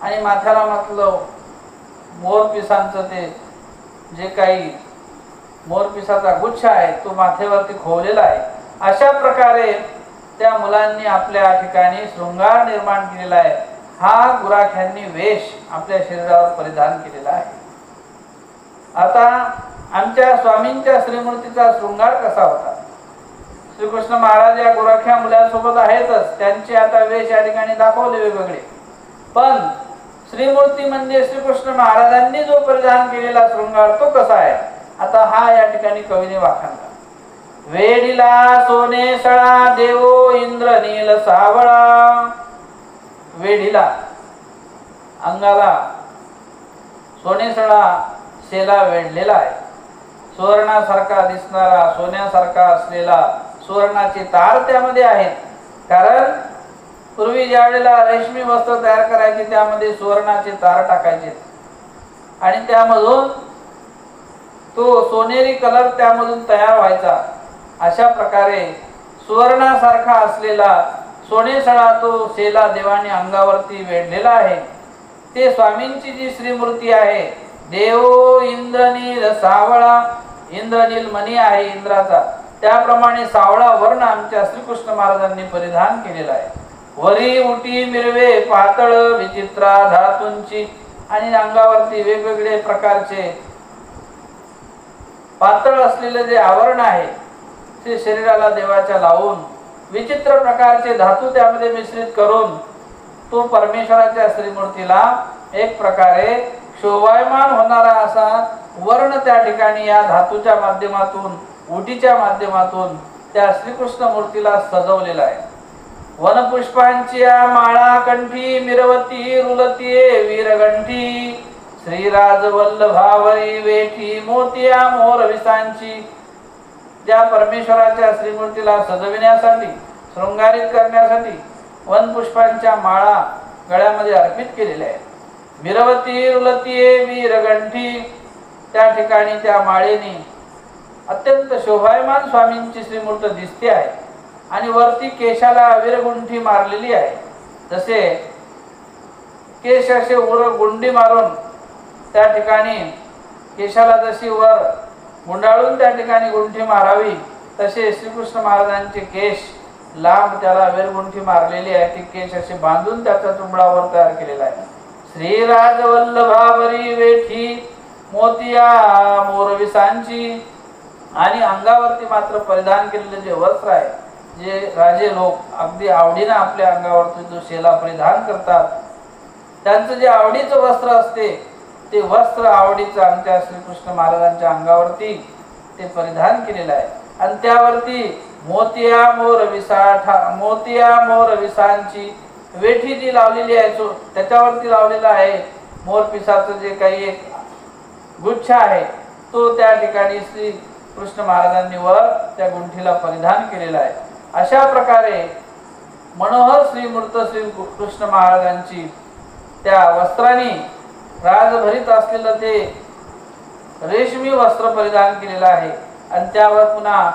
[SPEAKER 1] आणि माथ्याला म्हटलं मोरपिसांचं ते जे काही मोरपिसाचा गुच्छ आहे तो माथेवरती खोवलेला आहे. अशा प्रकारे त्या मुलांनी आपल्या ठिकाणी शृंगार निर्माण केलेला आहे. हा गुराख्यांनी वेश आपल्या शरीरावर परिधान केलेला आहे. आता आमच्या स्वामींच्या श्रीमूर्तीचा शृंगार कसा होता? श्रीकृष्ण महाराज या गुराख्या मुलांसोबत आहेतच, त्यांचे आता वेश या ठिकाणी दाखवले वेगवेगळे. पण श्रीमूर्ती म्हणजे श्रीकृष्ण महाराजांनी जो परिधान केलेला शृंगार तो कसा आहे? आता हा या ठिकाणी कवीने वाखाणला. वेढीला सोने सळा देवो इंद्रनील सावळा. वेढीला अंगाला सोने सळा शेला वेढलेला आहे. सुवर्णासारखा दिसणारा, सोन्यासारखा असलेला सुवर्णाचे तार त्यामध्ये आहेत. कारण पूर्वी ज्या वेळेला रेशमी वस्त्र तयार करायचे त्यामध्ये सुवर्णाचे तार टाकायचे, आणि त्यामधून तो सोनेरी कलर त्यामधून तयार व्हायचा. अशा प्रकारे सुवर्णासारखा असलेला सोनेसळा तो शेला देवाने अंगावरती वेढलेला आहे. ते स्वामींची जी श्रीमूर्ती आहे, देव इंद्रनील सावळा, इंद्रनील मणी आहे इंद्राचा, त्याप्रमाणे सावळा वर्ण आमच्या श्रीकृष्ण महाराजांनी परिधान केलेला आहे. वरी उटी मिरवे पातळ विचित्रा धातूंची, आणि अंगावरती वेगवेगळे प्रकारचे पातळ असलेले जे आवरण आहे ते शरीराला देवाच्या लावून विचित्र प्रकारचे धातू त्यामध्ये मिश्रित करून तो परमेश्वराच्या श्रीमूर्तीला एक प्रकारे शोभायमान होणारा असा वर्ण त्या ठिकाणी या धातूच्या माध्यमातून उटीच्या माध्यमातून त्या श्रीकृष्ण मूर्तीला सजवलेला आहे. वनपुष्पांची माळा कंठी मिरवती रुलती वीरगंठी, श्रीराज वल्लभावरी वेठी मोतिया मोर विसांची. ज्या परमेश्वराच्या श्रीमूर्तीला सजविण्यासाठी शृंगारित करण्यासाठी वनपुष्पांच्या माळा गळ्यामध्ये अर्पित केलेल्या आहेत. मिरवती रुलती वीरगंठी, त्या ठिकाणी त्या माळेने अत्यंत शोभायमान स्वामींची श्रीमूर्त दिसते आहे. आणि वरती केशाला वीरगुंठी मारलेली आहे. जसे केश असे वर गुंडी मारून त्या ठिकाणी केशाला जशी वर गुंडाळून त्या ठिकाणी गुंठी मारावी, तसे श्रीकृष्ण महाराजांचे केश लांब त्याला वीरगुंठी मारलेली आहे. ती केश असे बांधून त्याचा चुंबडावर तयार केलेला आहे. श्रीराज वल्लभावरी वेठी मोतिया मोरविसांची, आणि अंगावरती मात्र परिधान केलेले जे वस्त्र आहे, जे राजे लोक अगदी आवडीने आपल्या अंगावरती जो शेला परिधान करतात, त्यांचं जे आवडीचं वस्त्र असते ते वस्त्र आवडीचं आमच्या श्रीकृष्ण महाराजांच्या अंगावरती ते परिधान केलेलं आहे. आणि त्यावरती मोतिया मोर विसांची वेठी जी लावलेली आहे त्याच्यावरती लावलेला आहे मोर पिसाचं जे काही एक गुच्छ आहे तो त्या ठिकाणी श्री कृष्ण महाराजांनी वर त्या गुंठीला परिधान केलेला आहे. अशा प्रकारे मनोहर श्रीमूर्त श्री कृष्ण महाराजांची त्या वस्त्रांनी राजभरीत असलेलं ते रेशमी वस्त्र परिधान केलेलं आहे. आणि त्यावर पुन्हा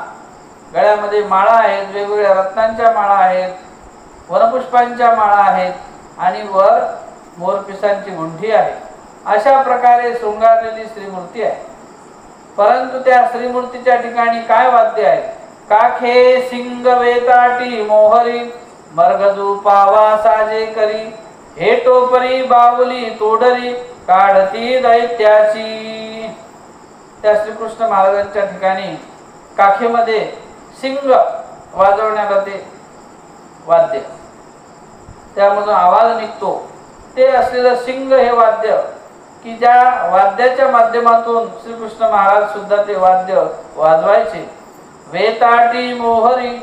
[SPEAKER 1] गळ्यामध्ये माळा आहेत, वेगवेगळ्या रत्नांच्या माळा आहेत, वनपुष्पांच्या माळा आहेत, आणि वर मोरपिसांची गुंठी आहे. अशा प्रकारे शृंगारलेली श्रीमूर्ती आहे. परंतु त्या श्रीमूर्तीच्या ठिकाणी काय वाद्य आहे? काखे सिंग वेताटी मोहरी मरगजू पावा साजे करी, हे टोपरी बावली तोडरी काढती दैत्याची. त्या श्रीकृष्ण महाराजांच्या ठिकाणी काखेमध्ये सिंग वाजवण्याला ते वाद्य, त्यामधून आवाज निघतो, ते असलेलं सिंग हे वाद्य, की ज्या वाद्याच्या माध्यमातून श्रीकृष्ण महाराज सुद्धा ते वाद्य वाजवायचे. वेताटी मोहरी,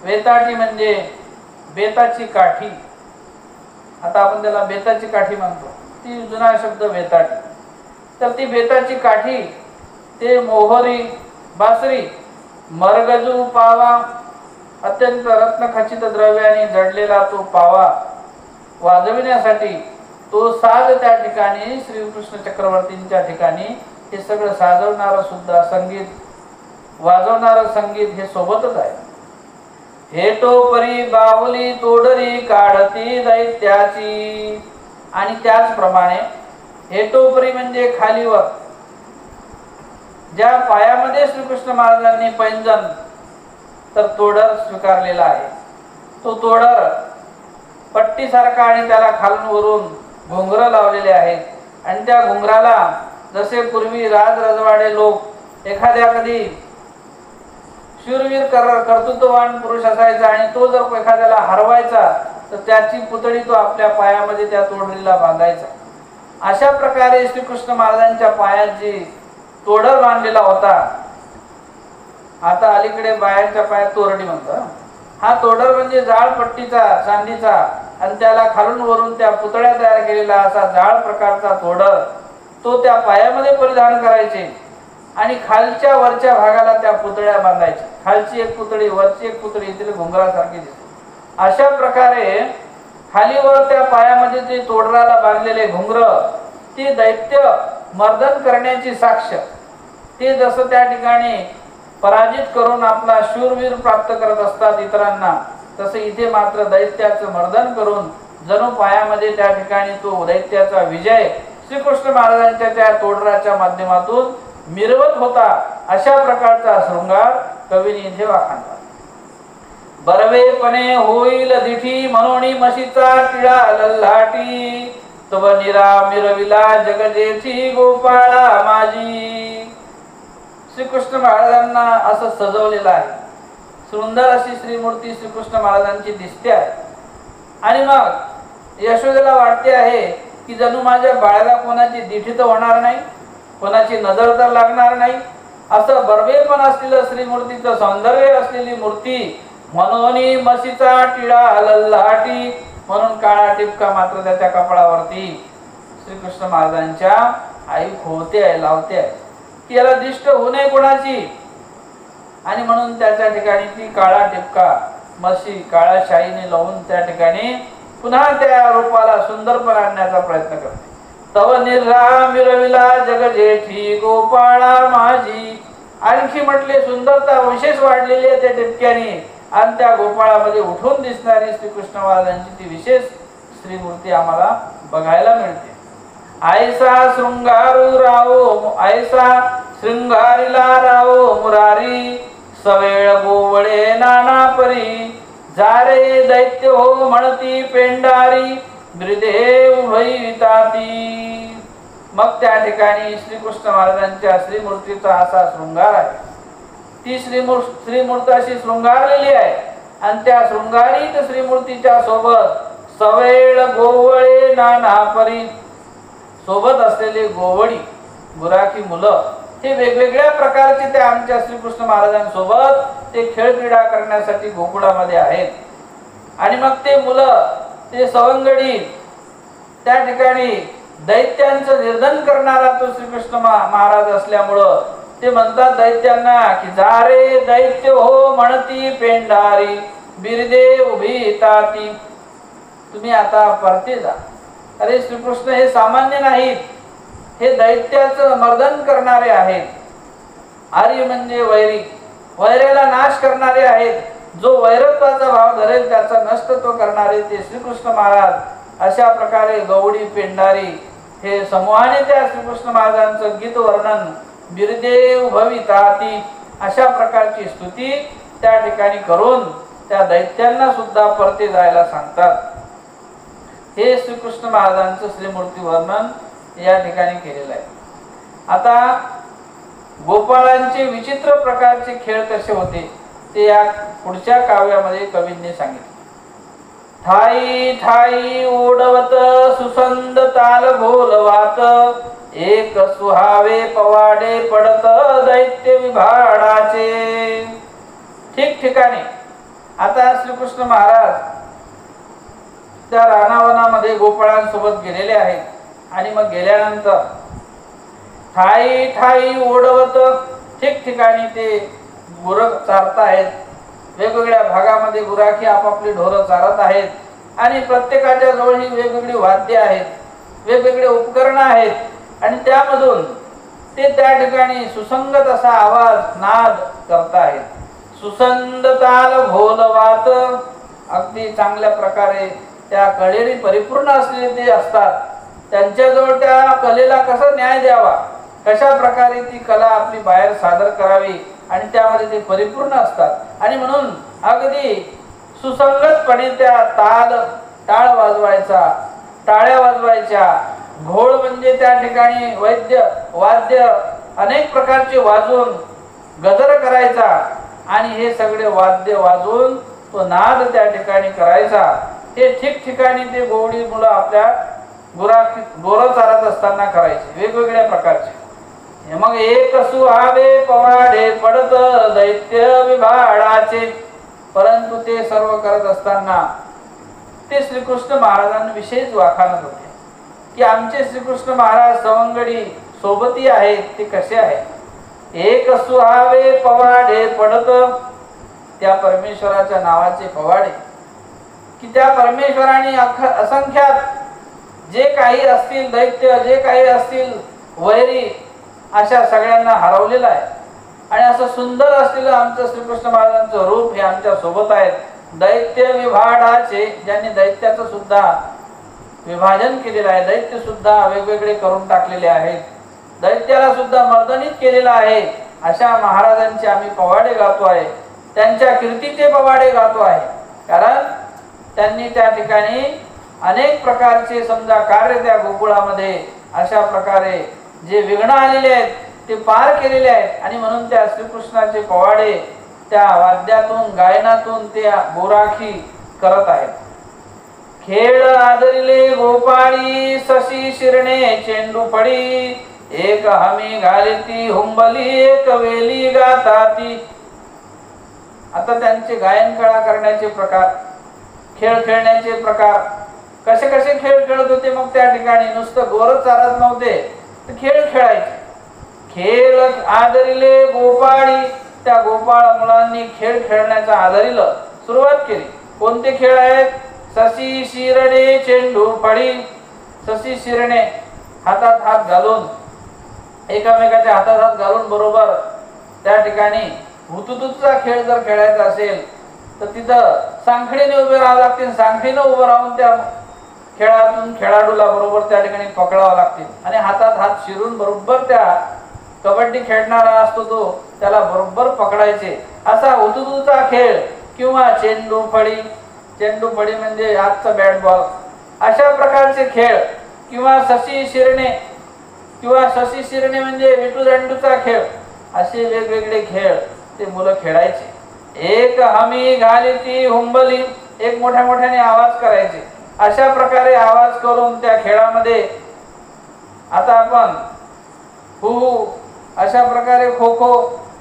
[SPEAKER 1] वेताटी म्हणजे बेताची काठी. आता आपण त्याला बेताची काठी म्हणतो, ती जुना शब्द वेताटी. तर ती बेताची काठी, ते मोहरी बासरी, मरगजू पावा, अत्यंत रत्नखचित द्रव्याने जडलेला तो पावा वाजविण्यासाठी तो साज त्या ठिकाणी श्रीकृष्ण चक्रवर्तींच्या ठिकाणी हे सगळं साजवणारं सुद्धा संगीत, वाजवणारं संगीत हे सोबतच आहे. हे टोपरी बावली तोडरी काढती दैत्याची. आणि त्याचप्रमाणे हे टोपरी म्हणजे खालीवर ज्या पायामध्ये श्रीकृष्ण महाराजांनी पैंजन तर तोडर स्वीकारलेला आहे, तो तोडर पट्टीसारखा आणि त्याला खालून वरून घुंगर लावलेले आहेत. आणि त्या घुंगराला जसे पूर्वी राजरजवाडे लोक एखाद्या कधी शूरवीर कर्तृत्ववान पुरुष असायचा आणि तो जर एखाद्याला हरवायचा तर त्याची पुतळी तो आपल्या पायामध्ये त्या तोडरीला बांधायचा. अशा प्रकारे श्रीकृष्ण महाराजांच्या पायात जी तोडर बांधलेला होता, आता अलीकडे बायांच्या पायात तोरडी म्हणतो, हा तोडर म्हणजे जाळ पट्टीचा चांदीचा आणि त्याला खालून वरून त्या पुतळ्या तयार केलेला असा जाळ प्रकारचा तोडर तो त्या पायामध्ये परिधान करायचे. आणि खालच्या वरच्या भागाला त्या पुतळ्या बांधायच्या, खालची एक पुतळी वरची एक पुतळी, तिला घुंगरासारखी दिसते. अशा प्रकारे खालीवर त्या पायामध्ये जे तोडराला बांधलेले घुंगर ती दैत्य मर्दन करण्याची साक्ष, ते जसं त्या ठिकाणी पराजित करून आपला शूरवीर प्राप्त करत असतात इतरांना, तसं इथे मात्र दैत्याचं मर्दन करून जणू पायामध्ये त्या ठिकाणी तो दैत्याचा विजय श्रीकृष्ण महाराजांच्या त्या तोडराच्या माध्यमातून मिरवत होता. अशा प्रकारचा शृंगार कवीने इथे वाखाणला. बरवेपणे होईल दिठी म्हणून म्हशीचा टिळा लल्हाटी तव निरा मिरविला जगजेठी गोपाळा माझी. श्रीकृष्ण महाराजांना असं सजवलेलं आहे. सुंदर अशी श्रीमूर्ती श्रीकृष्ण महाराजांची दिसते आहे. आणि मग यशोदेला वाटते आहे की जणू माझ्या बाळाला कोणाची दिठी तर होणार नाही, कोणाची नजर तर लागणार नाही. असं बरवेपण असलेलं श्रीमूर्तीचं सौंदर्य असलेली मूर्ती म्हणून म्हशीचा टिळा लल्हाटी म्हणून काळा टिपका मात्र त्याच्या कपाळावरती श्रीकृष्ण महाराजांच्या आई खोवते आहे, लावते आहे की याला दिष्ट होऊ नये कोणाची. आणि म्हणून त्याच्या ठिकाणी ती काळा टिपका म्हशी काळ्या शाईने लावून त्या ठिकाणी पुन्हा त्या रूपाला सुंदरपणा आणण्याचा प्रयत्न करते. तव निर्रा मिरविला जगजेठी गोपाळा माझी. आणखी म्हटले सुंदरता विशेष वाढलेली आहे त्या टिपक्याने आणि त्या गोपाळामध्ये उठून दिसणारी श्रीकृष्ण महाराजांची ती विशेष श्रीमूर्ती आम्हाला बघायला मिळते. ऐसा शृंगारू राव ऐसा शृंगारीला राव मुरारी सवेळ गोवळे नाना परी जारे दैत्य हो म्हणती पेंडारी ब्रिदे उभयिताती. मग त्या ठिकाणी श्रीकृष्ण महाराजांच्या श्रीमूर्तीचा असा शृंगार आहे. ती श्रीमूर्ती अशी शृंगारलेली आहे आणि त्या शृंगारित श्रीमूर्तीच्या सोबत सवेळ गोवळे नाना परी सोबत असलेले गोवडी गुराखी मुलं हे वेगवेगळ्या प्रकारचे त्या आमच्या श्रीकृष्ण महाराजांसोबत ते खेळ क्रीडा करण्यासाठी गोकुळामध्ये आहेत. आणि मग ते मुलं ते सवंगडी त्या ठिकाणी दैत्यांचं निर्धन करणारा तो श्रीकृष्ण महाराज असल्यामुळं ते म्हणतात दैत्यांना की जा रे दैत्य हो म्हणती पेंढारी बिरदे उभी ताती. तुम्ही आता परते जा. अरे श्रीकृष्ण हे सामान्य नाहीत, हे दैत्याचं मर्दन करणारे आहेत. आर्य म्हणजे वैरी, वैऱ्याला नाश करणारे आहेत. जो वैरत्वाचा भाव धरेल त्याचा नष्टत्व करणारे ते श्रीकृष्ण महाराज. अशा प्रकारे गवडी पेंढारी हे समूहाने त्या श्रीकृष्ण महाराजांचं गीत वर्णन बिरदेव भविताती अशा प्रकारची स्तुती त्या ठिकाणी करून त्या दैत्यांना सुद्धा परते जायला सांगतात. हे श्रीकृष्ण महाराजांचं श्रीमूर्ती वर्णन या ठिकाणी केलेलं आहे. आता गोपाळांचे विचित्र प्रकारचे खेळ कसे होते ते या पुढच्या काव्यामध्ये कवींनी सांगितले. ठाई ठाई ओढवत सुसंद ताल घोलवात एक सुहावे पवाडे पडत दैत्य विभाडाचे. ठिकठिकाणी आता श्रीकृष्ण महाराज त्या रानावनामध्ये गोपाळांसोबत गेलेले आहेत आणि मग गेल्यानंतर ठाई ठाई ओढवत ठिकठिकाणी ते गुर चारत आहेत. वेगवेगळ्या भागामध्ये गुराखी आपापली ढोरं चारत आहेत आणि प्रत्येकाच्या जवळ ही वेगवेगळी वाद्य आहेत, वेगवेगळे उपकरणं आहेत आणि त्यामधून ते त्या ठिकाणी सुसंगत असा आवाज नाद करतायत. सुसंद ताल घोलवात अगदी चांगल्या प्रकारे त्या कलेने परिपूर्ण असलेले ते असतात. त्यांच्याजवळ त्या कलेला कसा न्याय द्यावा, कशा प्रकारे ती कला आपली बाहेर सादर करावी आणि त्यामध्ये ते परिपूर्ण असतात. आणि म्हणून अगदी सुसंगतपणे त्या टाळ वाजवायचा, टाळ्या वाजवायच्या. घोळ म्हणजे त्या ठिकाणी वाद्य अनेक प्रकारचे वाजवून गजर करायचा आणि हे सगळे वाद्य वाजवून तो नाद त्या ठिकाणी करायचा. हे ठिकठिकाणी ते गोवडी मुलं आपल्या गोरं चारत असताना करायचे वेगवेगळ्या प्रकारचे. मग एक सुहावे पवाडे पडत दैत्य विभाडाचे. परंतु ते सर्व करत असताना ते श्रीकृष्ण महाराजांविषयीच वाखाणत होते की आमचे श्रीकृष्ण महाराज सवंगडी सोबती आहेत ते कसे आहेत. एक सुहावे पवाडे पडत त्या परमेश्वराच्या नावाचे पवाडे की त्या परमेश्वराने असंख्यात जे काही असतील दैत्य, जे काही असतील वैरी, अशा सगळ्यांना हरवलेलं आहे. आणि असं सुंदर असलेलं आमचं श्रीकृष्ण महाराजांचं रूप हे आमच्या सोबत आहेत. दैत्य विभाडाचे, ज्यांनी दैत्याचं सुद्धा विभाजन केलेलं आहे, दैत्य सुद्धा वेगवेगळे करून टाकलेले आहेत, दैत्याला सुद्धा मर्दनित केलेलं आहे. अशा महाराजांचे आम्ही पवाडे गातो आहे. त्यांच्या कीर्तीचे पवाडे गातो आहे. कारण त्यांनी त्या ठिकाणी अनेक प्रकारचे समजा कार्य त्या गोकुळामध्ये अशा प्रकारे जे विघ्न आलेले आहेत ते पार केलेले आहेत. आणि म्हणून त्या श्रीकृष्णाचे पवाडे त्या वाद्यातून गायनातून त्या गोराखी करत आहेत. खेळ आदरिले गोपाळी सशी शिरणे चेंडू फडी एक हमी घालिती हुंबली एक वेली गाताती. आता त्यांचे गायन कला करण्याचे प्रकार, खेळ खेळण्याचे प्रकार, कसे कसे खेळ खेळत होते. मग त्या ठिकाणी नुसतं गोरच चालत नव्हते, तर खेळ खेळायचे. खेळ आदरिले गोपाळी, त्या गोपाळ मुलांनी खेळ खेळण्याचा आदरिलं सुरुवात केली. कोणते खेळ आहेत? सशी शिरणे चेंडू फडी. सशी शिरणे हातात हात घालून, एकामेकाच्या हातात हात घालून बरोबर त्या ठिकाणी हुतुतूचा खेळ जर खेळायचा असेल तर तिथं सांखडीने उभे राहावं लागतील. सांखडीने उभं राहून त्या खेळातून खेळाडूला बरोबर त्या ठिकाणी पकडावं लागतील आणि हातात हात शिरून बरोबर त्या कबड्डी खेळणारा असतो तो त्याला बरोबर पकडायचे. असा हुतुतूचा खेळ किंवा चेंडू फडी, चेंडू फडी म्हणजे आजचा बॅट बॉल, अशा प्रकारचे खेळ किंवा सशी शिरणे किंवा सशी शिरणे म्हणजे विटू दांडूचा खेळ, असे वेगवेगळे खेळ ते मुलं खेळायचे. एक हमी घालिती हुंबली, एक मोठ्या मोठ्याने आवाज करायचे. अशा प्रकारे आवाज करून त्या खेळामध्ये आता आपण हु अशा प्रकारे खो खो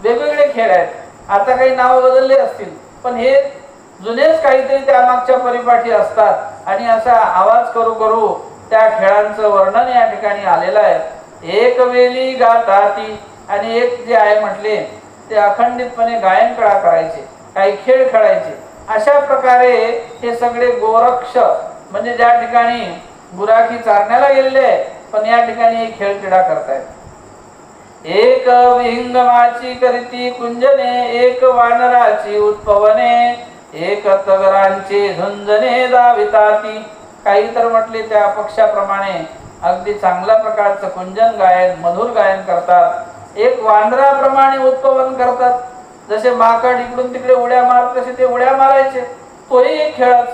[SPEAKER 1] वेगवेगळे खेळ आहेत. आता काही नाव बदलले असतील पण हे जुनेच काहीतरी त्यामागच्या परिपाठी असतात आणि असा आवाज करू करू त्या खेळांचं वर्णन या ठिकाणी आलेलं आहे. एक वेली गाताती, आणि एक जे आहे म्हटले ते अखंडितपणे गायन कला करायचे, काही खेळ खेळायचे. अशा प्रकारे हे सगळे गोरक्ष म्हणजे ज्या ठिकाणी गुराखी चारण्याला गेलेले पण या ठिकाणी हे खेळ क्रीडा करतायत. एक विहंगमाची करीती कुंजने एक वानराची उत्पवने एक तगरांचे झुंजने दाविताती. काही तर म्हटले त्या पक्षाप्रमाणे अगदी चांगल्या प्रकारचं कुंजन गायन, मधुर गायन करतात. एक वानराप्रमाणे उत्पवन करतात. जसे माकड इकडून तिकडे उड्या मारत तसे ते उड्या मारायचे, तोही एक खेळच.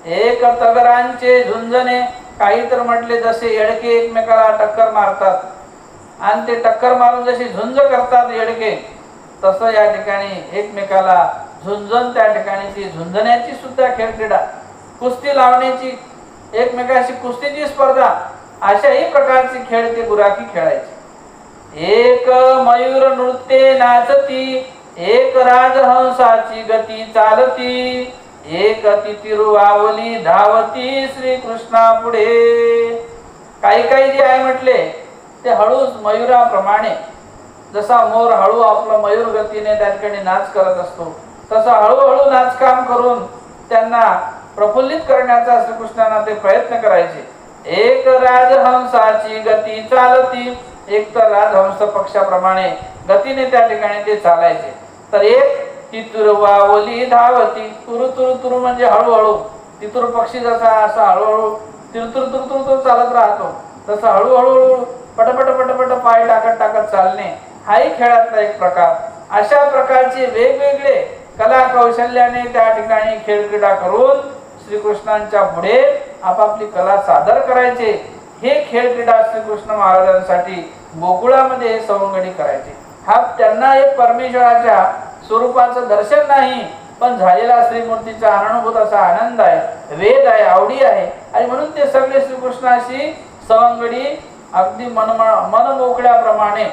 [SPEAKER 1] एक तगरांचे झुंजने, काही तर म्हटले जसे येडके एकमेकाला टक्कर मारतात आणि ते टक्कर मारून जशी झुंज करतात येडके, तसं या ठिकाणी एकमेकाला झुंजन त्या ठिकाणी ती झुंजण्याची सुद्धा खेळ क्रीडा, कुस्ती लावण्याची, एकमेकाशी कुस्तीची स्पर्धा, अशाही प्रकारचे खेळ ते गुराखी खेळायचे. एक मयूर नृत्ये नाचती एक राजहंसाची गती चालती एक तितिरुवावली धावती श्रीकृष्णा पुढे. काही काही जे आहे म्हटले ते हळूच मयुराप्रमाणे, जसा मोर हळू आपला मयूर गतीने त्या ठिकाणी नाच करत असतो तसा हळूहळू नाचकाम करून त्यांना प्रफुल्लित करण्याचा श्रीकृष्णांना ते प्रयत्न करायचे. एक राजहंसाची गती चालती, एक तर राजहंस पक्षाप्रमाणे गतीने त्या ठिकाणी ते चालायचे. तर एक तितुरवावली धावती, तुरु तुरु तुरु म्हणजे हळूहळू, तितुर पक्षी जसा असा हळूहळू तिरतुर तुरतुर तो चालत राहतो तसा हळूहळू पटपट पटपट पाय टाकत टाकत चालणे, हाही खेळातला एक प्रकार. अशा प्रकारचे वेगवेगळे कला कौशल्याने त्या ठिकाणी खेळ क्रीडा करून श्रीकृष्णांच्या पुढे आपापली कला सादर करायचे. हे खेळ क्रीडा श्रीकृष्ण महाराजांसाठी गोकुळामध्ये सवंगडी करायचे. हा त्यांना एक परमेश्वराच्या स्वरूपाचं दर्शन नाही पण झालेला श्रीमूर्तीचा अनुभूत असा आनंद आहे, वेद आहे, आवडी आहे आणि म्हणून ते सगळे श्रीकृष्णाशी सवंगडी अगदी मन मोकळ्याप्रमाणे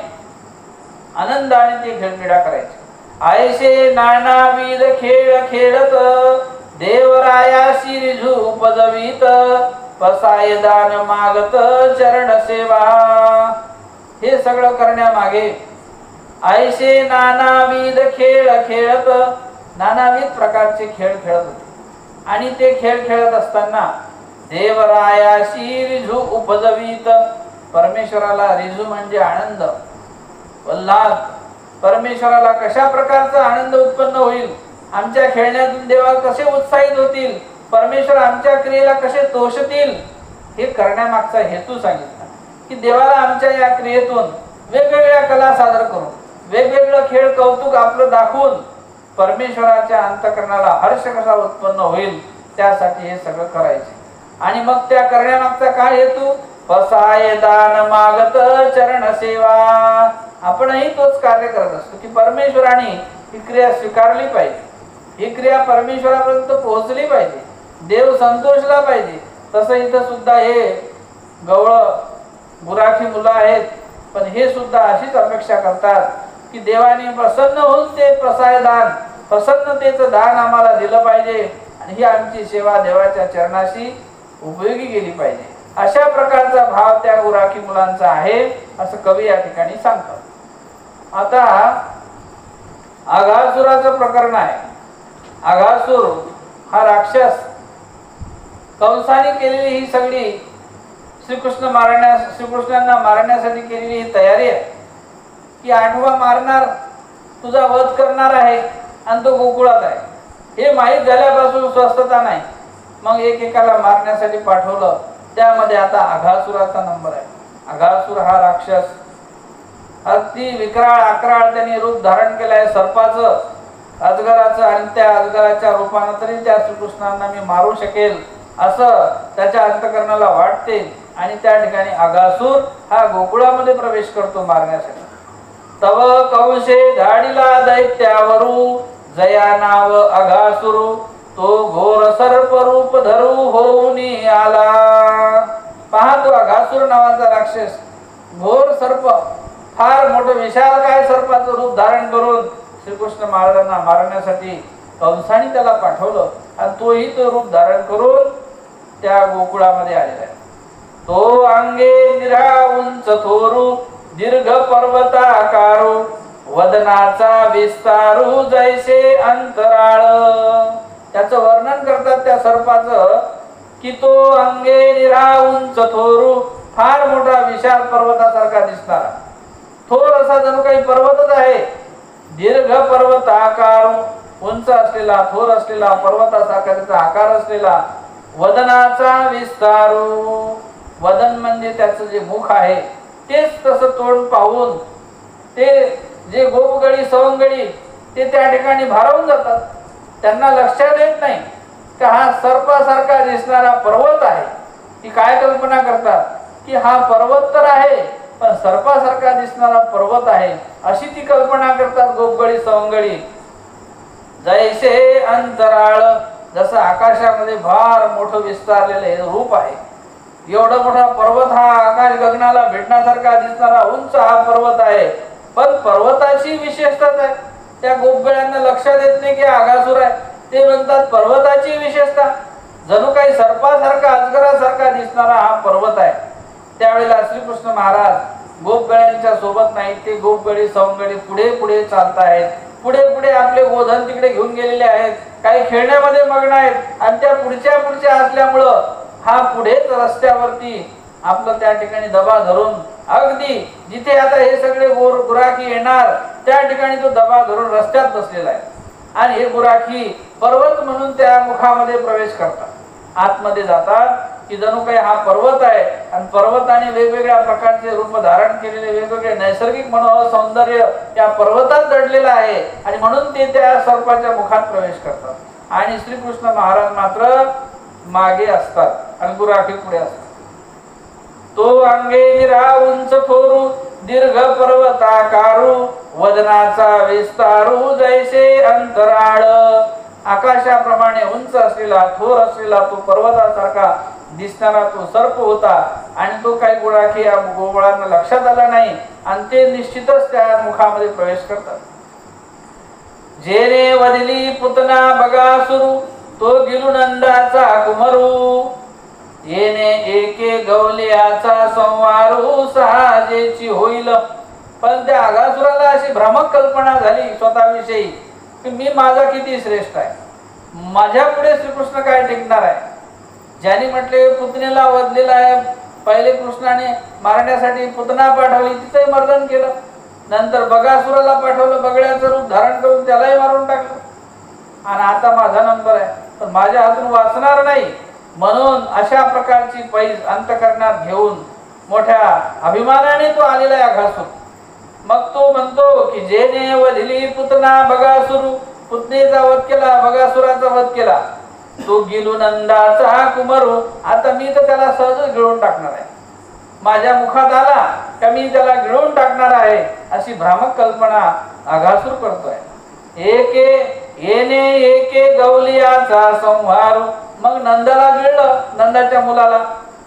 [SPEAKER 1] आनंदाने ते खेळ क्रीडा करायचे. आयसे नानाविध खेळ खेळत देवरायाशी रिझू उपजवीत पसाय दान मागत चरण सेवा. हे सगळं करण्यामागे आयसे नानाविध खेळ खेळत, नानाविध प्रकारचे खेळ खेळत होते आणि ते खेळ खेळत असताना देवरायाशी रिझू उपजवीत, परमेश्वराला रिझू म्हणजे आनंद, उल्हास, परमेश्वराला कशा प्रकारचा आनंद उत्पन्न होईल, आमच्या खेळण्यातून देवा कसे उत्साहित होतील, परमेश्वर आमच्या क्रियेला कसे तोषतील, हे करण्यामागचा हेतू सांगितला की देवाला आमच्या या क्रियेतून वेगवेगळ्या कला सादर करून वेगवेगळं खेळ कौतुक आपलं दाखवून परमेश्वराच्या अंतःकरणाला हर्ष कसा उत्पन्न होईल त्यासाठी हे सगळं करायचे. आणि मग त्या करण्यामागचा काय हेतू? पसाय दान मागत चरण सेवा. आपणही तोच कार्य करत असतो की परमेश्वराने ही क्रिया स्वीकारली पाहिजे, ही क्रिया परमेश्वरापर्यंत पोहोचली पाहिजे, देव संतोषला पाहिजे. तसं इथं सुद्धा हे गवळ गुराखी मुलं आहेत, पण हे सुद्धा अशीच अपेक्षा करतात की देवाने प्रसन्न होऊन ते प्रसायदान, प्रसन्नतेचं दान आम्हाला दिलं पाहिजे आणि ही आमची सेवा देवाच्या चरणाशी उपयोगी गेली पाहिजे. अशा प्रकारचा भाव त्या गुराखी मुलांचा आहे असं कवी या ठिकाणी सांगतात. आता अघासुराचं प्रकरण आहे. अघासुर हा राक्षस कंसाने केलेली ही सगळी श्रीकृष्णांना मारण्यासाठी केलेली ही तयारी आहे की आठवा मारणार, तुझा वध करणार आहे आणि तो गोकुळात आहे हे माहीत झाल्यापासून स्वस्थता नाही. मग एकेकाला मारण्यासाठी पाठवलं. त्यामध्ये आता अघासुराचा नंबर आहे. अघासुर हा राक्षस अगदी विक्राळ अक्राळ त्यांनी रूप धारण केलं आहे सर्पाचं, अजगराचं, आणि त्या अजगराच्या रूपानं तरी त्या श्रीकृष्णांना मी मारू शकेल असं त्याच्या अंतःकरणाला वाटते. आणि त्या ठिकाणी अघासुर हा गोकुळामध्ये प्रवेश करतो मारण्यासाठी. तव कंसे धाडिला दैत्यावरू जया नाव अघासुरू तो घोर सर्प रूप धरू होऊनी आला. पहा, तो अघासुर नावाचा राक्षस घोर सर्प, फार मोठं विशाल काय सर्पाचं रूप धारण करून श्रीकृष्ण महाराजांना मारण्यासाठी कंसाने त्याला पाठवलं आणि तोही तो रूप धारण करून त्या गोकुळामध्ये आलेला आहे. तो अंगे निरा उंच थोरू दीर्घ पर्वताकारू वदनाचा विस्तारू जैसे अंतराळ. त्याचं वर्णन करतात त्या सर्पाचं की तो अंगे निरा उंच थोरू, फार मोठा विशाल पर्वतासारखा दिसणारा, थोर असा जणू काही पर्वतच आहे. दीर्घ पर्वत आकार, उंच असलेला थोर असलेला पर्वतासारखा त्याचा आकार असलेला. वदनाचा विस्तारू, वदन म्हणजे त्याचं जे मुख आहे तेच तसं तोंड पाहून ते जे गोपगळी सवंगडी ते त्या ठिकाणी भारावून जातात. त्यांना लक्षात येत नाही की हा सर्पासारखा दिसणारा पर्वत आहे. ती काय कल्पना करतात की हा पर्वत तर आहे पण सर्पासारखा दिसणारा पर्वत आहे अशी ती कल्पना करतात गोपगळी सवंगडी. जैसे अंतराळ, जसं आकाशामध्ये फार मोठं विस्तारलेलं हे रूप आहे. एवढा मोठा पर्वत हा आकाश गगनाला भेटण्यासारखा दिसणारा उंच हा पर्वत आहे, पण पर्वताची विशेषताच आहे. त्या गोपगळ्यांना लक्षात येत नाही की अघासुर आहे. ते म्हणतात पर्वताची विशेषता, जणू काही सर्पासारखा अजगरासारखा दिसणारा हा पर्वत आहे. त्यावेळेला श्रीकृष्ण महाराज गोपगळ्यांच्या सोबत नाही, ते गोपगळी सवंगडी पुढे पुढे चालत आहेत. पुढे पुढे आपले गोधन तिकडे घेऊन गेलेले आहेत, काही खेळण्यामध्ये मग्न आहेत आणि त्या पुढच्या असल्यामुळं हा पुढेच रस्त्यावरती आपलं त्या ठिकाणी दबा धरून अगदी जिथे आता हे सगळे गुराखी येणार त्या ठिकाणी तो दबा धरून रस्त्यात बसलेला आहे. आणि हे गुराखी पर्वत म्हणून त्या मुखामध्ये प्रवेश करतात, आतमध्ये जातात की जणू काही हा पर्वत आहे आणि पर्वताने वेगवेगळ्या प्रकारचे रूप धारण केलेले वेगवेगळे नैसर्गिक मनोहर सौंदर्य त्या पर्वतात दडलेलं आहे आणि म्हणून ते त्या सर्पाच्या मुखात प्रवेश करतात. आणि श्रीकृष्ण महाराज मात्र मागे असतात आणि गुराखी पुढे असतात. तो अंगे निरा उंच थोरू दीर्घ पर्वताकारू वदनाचा विस्तारू जैसे अंतराळ. आकाशाप्रमाणे उंच असलेला थोर असलेला तो पर्वतासारखा दिसणारा तो सर्प होता आणि तो काही गुराखी या गोवळांना लक्षात आला नाही आणि ते निश्चितच त्या मुखामध्ये प्रवेश करतात. जेने वदिली पुतना बगासुरू तो गिलुनंदाचा कुमरू येणे एके गवलियाचा संवारू सहाजेची होईल. पण त्या अघासुराला अशी भ्रामक कल्पना झाली स्वतःविषयी की मी माझा किती श्रेष्ठ आहे, माझ्या पुढे श्रीकृष्ण काय टिकणार आहे. ज्याने म्हटले पुतनेला वधलेला आहे, पहिले कृष्णाने मारण्यासाठी पुतना पाठवली, तिथेही मर्दन केलं. नंतर बगासुराला पाठवलं, बगड्याचं रूप धारण करून त्यालाही मारून टाकलं. आणि आता माझा नंबर आहे पण माझ्या हातून वाचणार नाही. म्हणून अशा प्रकारची पैज अंतःकरणात घेऊन मोठ्या अभिमानाने तो आलेला आहे अघासुर. मग तो म्हणतो की जेने वधिली पुतना बगासुरू, केला, बगासुराचा वध केला, तो गेलो नंदाचा कुमारू, आता मी तर त्याला सहजच गिळून टाकणार आहे, माझ्या मुखात आला का मी त्याला गिळून टाकणार आहे, अशी भ्रामक कल्पना अघासुर करतोय. येणे एके गवलियाचा संहारू, मग नंदाला गिळलं, नंदाच्या मुलाला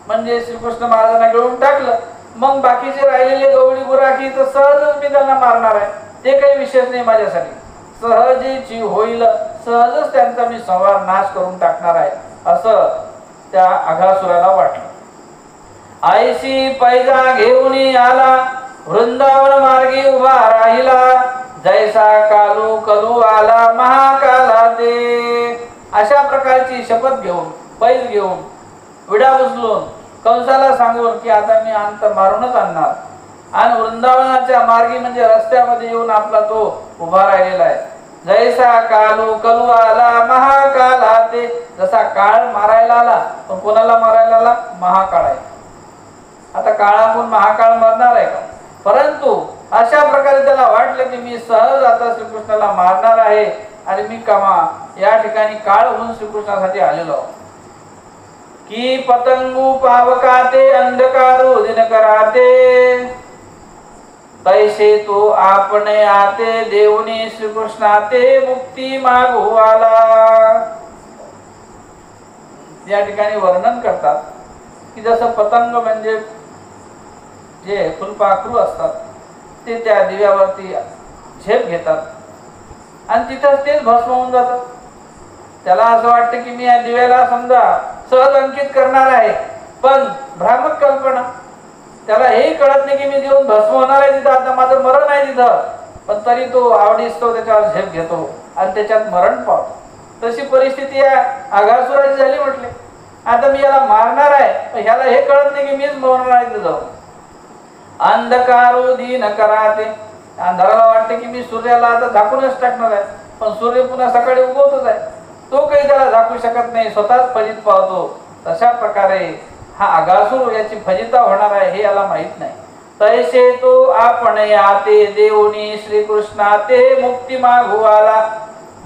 [SPEAKER 1] म्हणजे श्रीकृष्ण महाराजांना गिळून टाकलं. मग बाकीचे राहिलेले गवळी गुराखी तर सहजच मी त्यांना मारणार आहे, ते काही विशेष नाही माझ्यासाठी, सहजेची होईल, सहजच त्यांचा मी संहार नाश करून टाकणार आहे, असं त्या अघासुराला वाटलं. आईशी पैजा घेऊन आला, वृंदावन मार्गी उभा राहिला, जैसा कालू कलू आला महाकाला ते. अशा प्रकारची शपथ घेऊन, पैज घेऊन, विडा उचलून कंसाला सांगून की आता मी अंत मारूनच आणणार, आणि वृंदावनाच्या मार्गी म्हणजे रस्त्यामध्ये येऊन आपला तो उभा राहिलेला आहे. जैसा कालू कलू आला महाकाला ते, जसा काळ मारायला आला, पण कोणाला मारायला आला? महाकाळ आहे. आता काळाहून महाकाळ मरणार आहे का? परंतु अशा प्रकारे त्याला वाटलं की मी सहज आता श्रीकृष्णाला मारणार आहे, आणि मी कमा या ठिकाणी काळ होऊन श्रीकृष्णासाठी आलेलो की पतंगू पावकाते अंधकारू दिनकराते, तैसे तो आपणे आते देवनी श्रीकृष्णाते मुक्ती मागू आला. या ठिकाणी वर्णन करतात की जसं पतंग म्हणजे जे फुलपाखरू असतात ते त्या दिव्यावरती झेप घेतात आणि तिथंच तेच भस्म होऊन जातात. त्याला असं वाटतं की मी या दिव्याला समजा सहज अंकित करणार आहे, पण भ्रामक कल्पना, त्याला हेही कळत नाही की मी देऊन भस्म होणार आहे तिथं, आता माझं मरण आहे तिथं, पण तरी तो आवडीस तो त्याच्यावर झेप घेतो आणि त्याच्यात मरण पावतो. तशी परिस्थिती या अघासुराची झाली म्हटले. आता मी याला मारणार आहे, पण ह्याला हे कळत नाही की मीच मरणार आहे तिथं. अंधकारो दिन कराते, अंधाराला वाटते की मी सूर्याला आता झाकूनच टाकणार आहे, पण सूर्य पुन्हा सकाळी उगवतच आहे, तो काही त्याला झाकू शकत नाही, स्वतःच फजित पावतो. तशा प्रकारे हा अघासुर याची फजिता होणार आहे हे याला माहित नाही. तैसे तो आपण आते देवनी श्रीकृष्णाते मुक्ती मागू आला,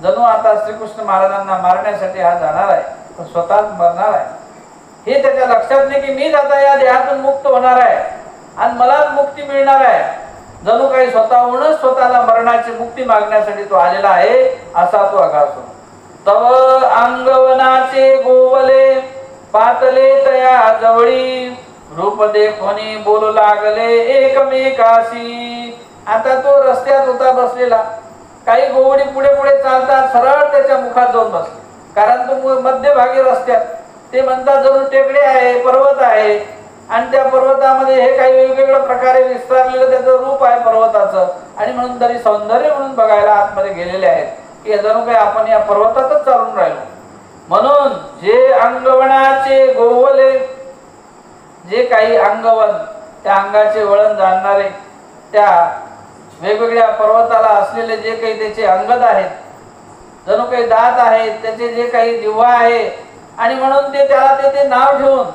[SPEAKER 1] जणू आता श्रीकृष्ण महाराजांना मारण्यासाठी हा जाणार आहे, पण स्वतःच मरणार आहे. हे त्याच्या लक्षात नाही की मीच आता या देहातून मुक्त होणार आहे आणि मलाच मुक्ती मिळणार आहे. जणू काही स्वतःहूनच स्वतःला मरणाची मुक्ती मागण्यासाठी तो आलेला आहे, असा तो अघासुर. तव अंगवनाचे गोवले पातले तया जवळी, रूप देखोनी बोलू लागले एकमेकाशी. आता तो रस्त्यात होता बसलेला, काही गोवडी पुढे पुढे चालतात, सरळ त्याच्या मुखात जाऊन बसले, कारण तो मध्यभागी रस्त्यात. ते म्हणतात जणू टेकडे आहे, पर्वत आहे, आणि त्या पर्वतामध्ये हे काही वेगवेगळ्या प्रकारे विस्तारलेलं त्याचं रूप आहे पर्वताचं, आणि म्हणून तरी सौंदर्य म्हणून बघायला आतमध्ये गेलेले आहेत की जणू काही आपण या पर्वतातच चालून राहिलो. म्हणून जे अंगवनाचे गोवले, जे काही अंगवन, त्या अंगाचे वळण जाणणारे, त्या वेगवेगळ्या पर्वताला असलेले जे काही त्याचे अंगद आहेत, जणू काही दात आहेत, त्याचे जे काही जिव्हा आहे, आणि म्हणून ते त्याला ते नाव ठेवून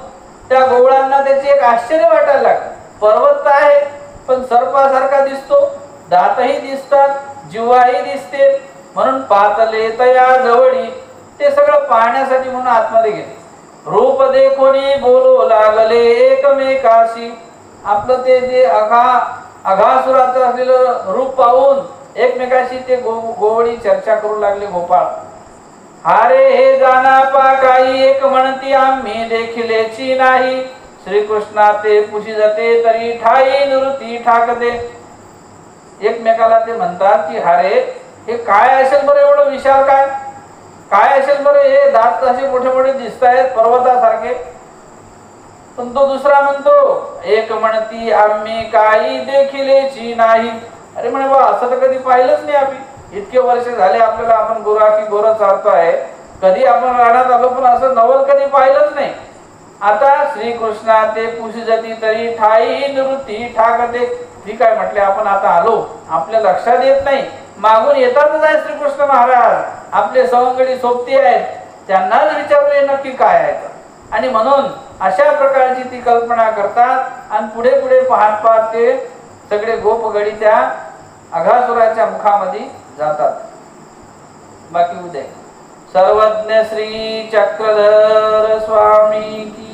[SPEAKER 1] त्या गोवळांना त्याचे एक आश्चर्य वाटायला लागलं. पर्वत आहे पण सर्पासारखा दिसतो, दातही दिसतात, जिव्हाही दिसते, म्हणून पातले तया जवळी, ते सगळं पाहण्यासाठी म्हणून आतमध्ये गेले. रूप देखोनी बोलू लागले एकमेकाशी, आपलं ते जे अघासुराचं असलेलं रूप पाहून एकमेकाशी ते गोवळी चर्चा करू लागले. गोपाळ हारे हे जाना पा काही, एक म्हणती आम्ही देखिलेची नाही, श्रीकृष्णा ते पुशी जाते तरी ठाई निवृत्ती ठाकते. एकमेकाला ते म्हणतात की हारे हे काय असेल बरं, एवढं विशाल काय असेल बरं, हे दात असे मोठे मोठे दिसत आहेत पर्वतासारखे. पण तो दुसरा म्हणतो एक म्हणती आम्ही काही देखिलेची नाही. अरे म्हणे बा, असं तर कधी पाहिलंच नाही आम्ही, इतके वर्ष झाले आपल्याला, आपण गुराखी गोरं चालतो आहे, कधी आपण रानात आलो पण असं नवल कधी पाहिलंच नाही. आता श्रीकृष्णा ते पुशीजती तरी ठाई निवृत्ती ठाकते. ठीक आहे म्हटले, आपण आता आलो, आपल्या लक्षात येत नाही, मागून येतातच आहे श्रीकृष्ण महाराज, आपले सवंगडी सोबती आहेत, त्यांनाच विचारले नक्की काय आहे. आणि म्हणून अशा प्रकारची ती कल्पना करतात आणि पुढे पुढे पाहत पाहत ते सगळे गोपगडी त्या अघासुराच्या मुखामध्ये जातात. बाकी उद्या सर्वज्ञ श्री चक्रधर स्वामी की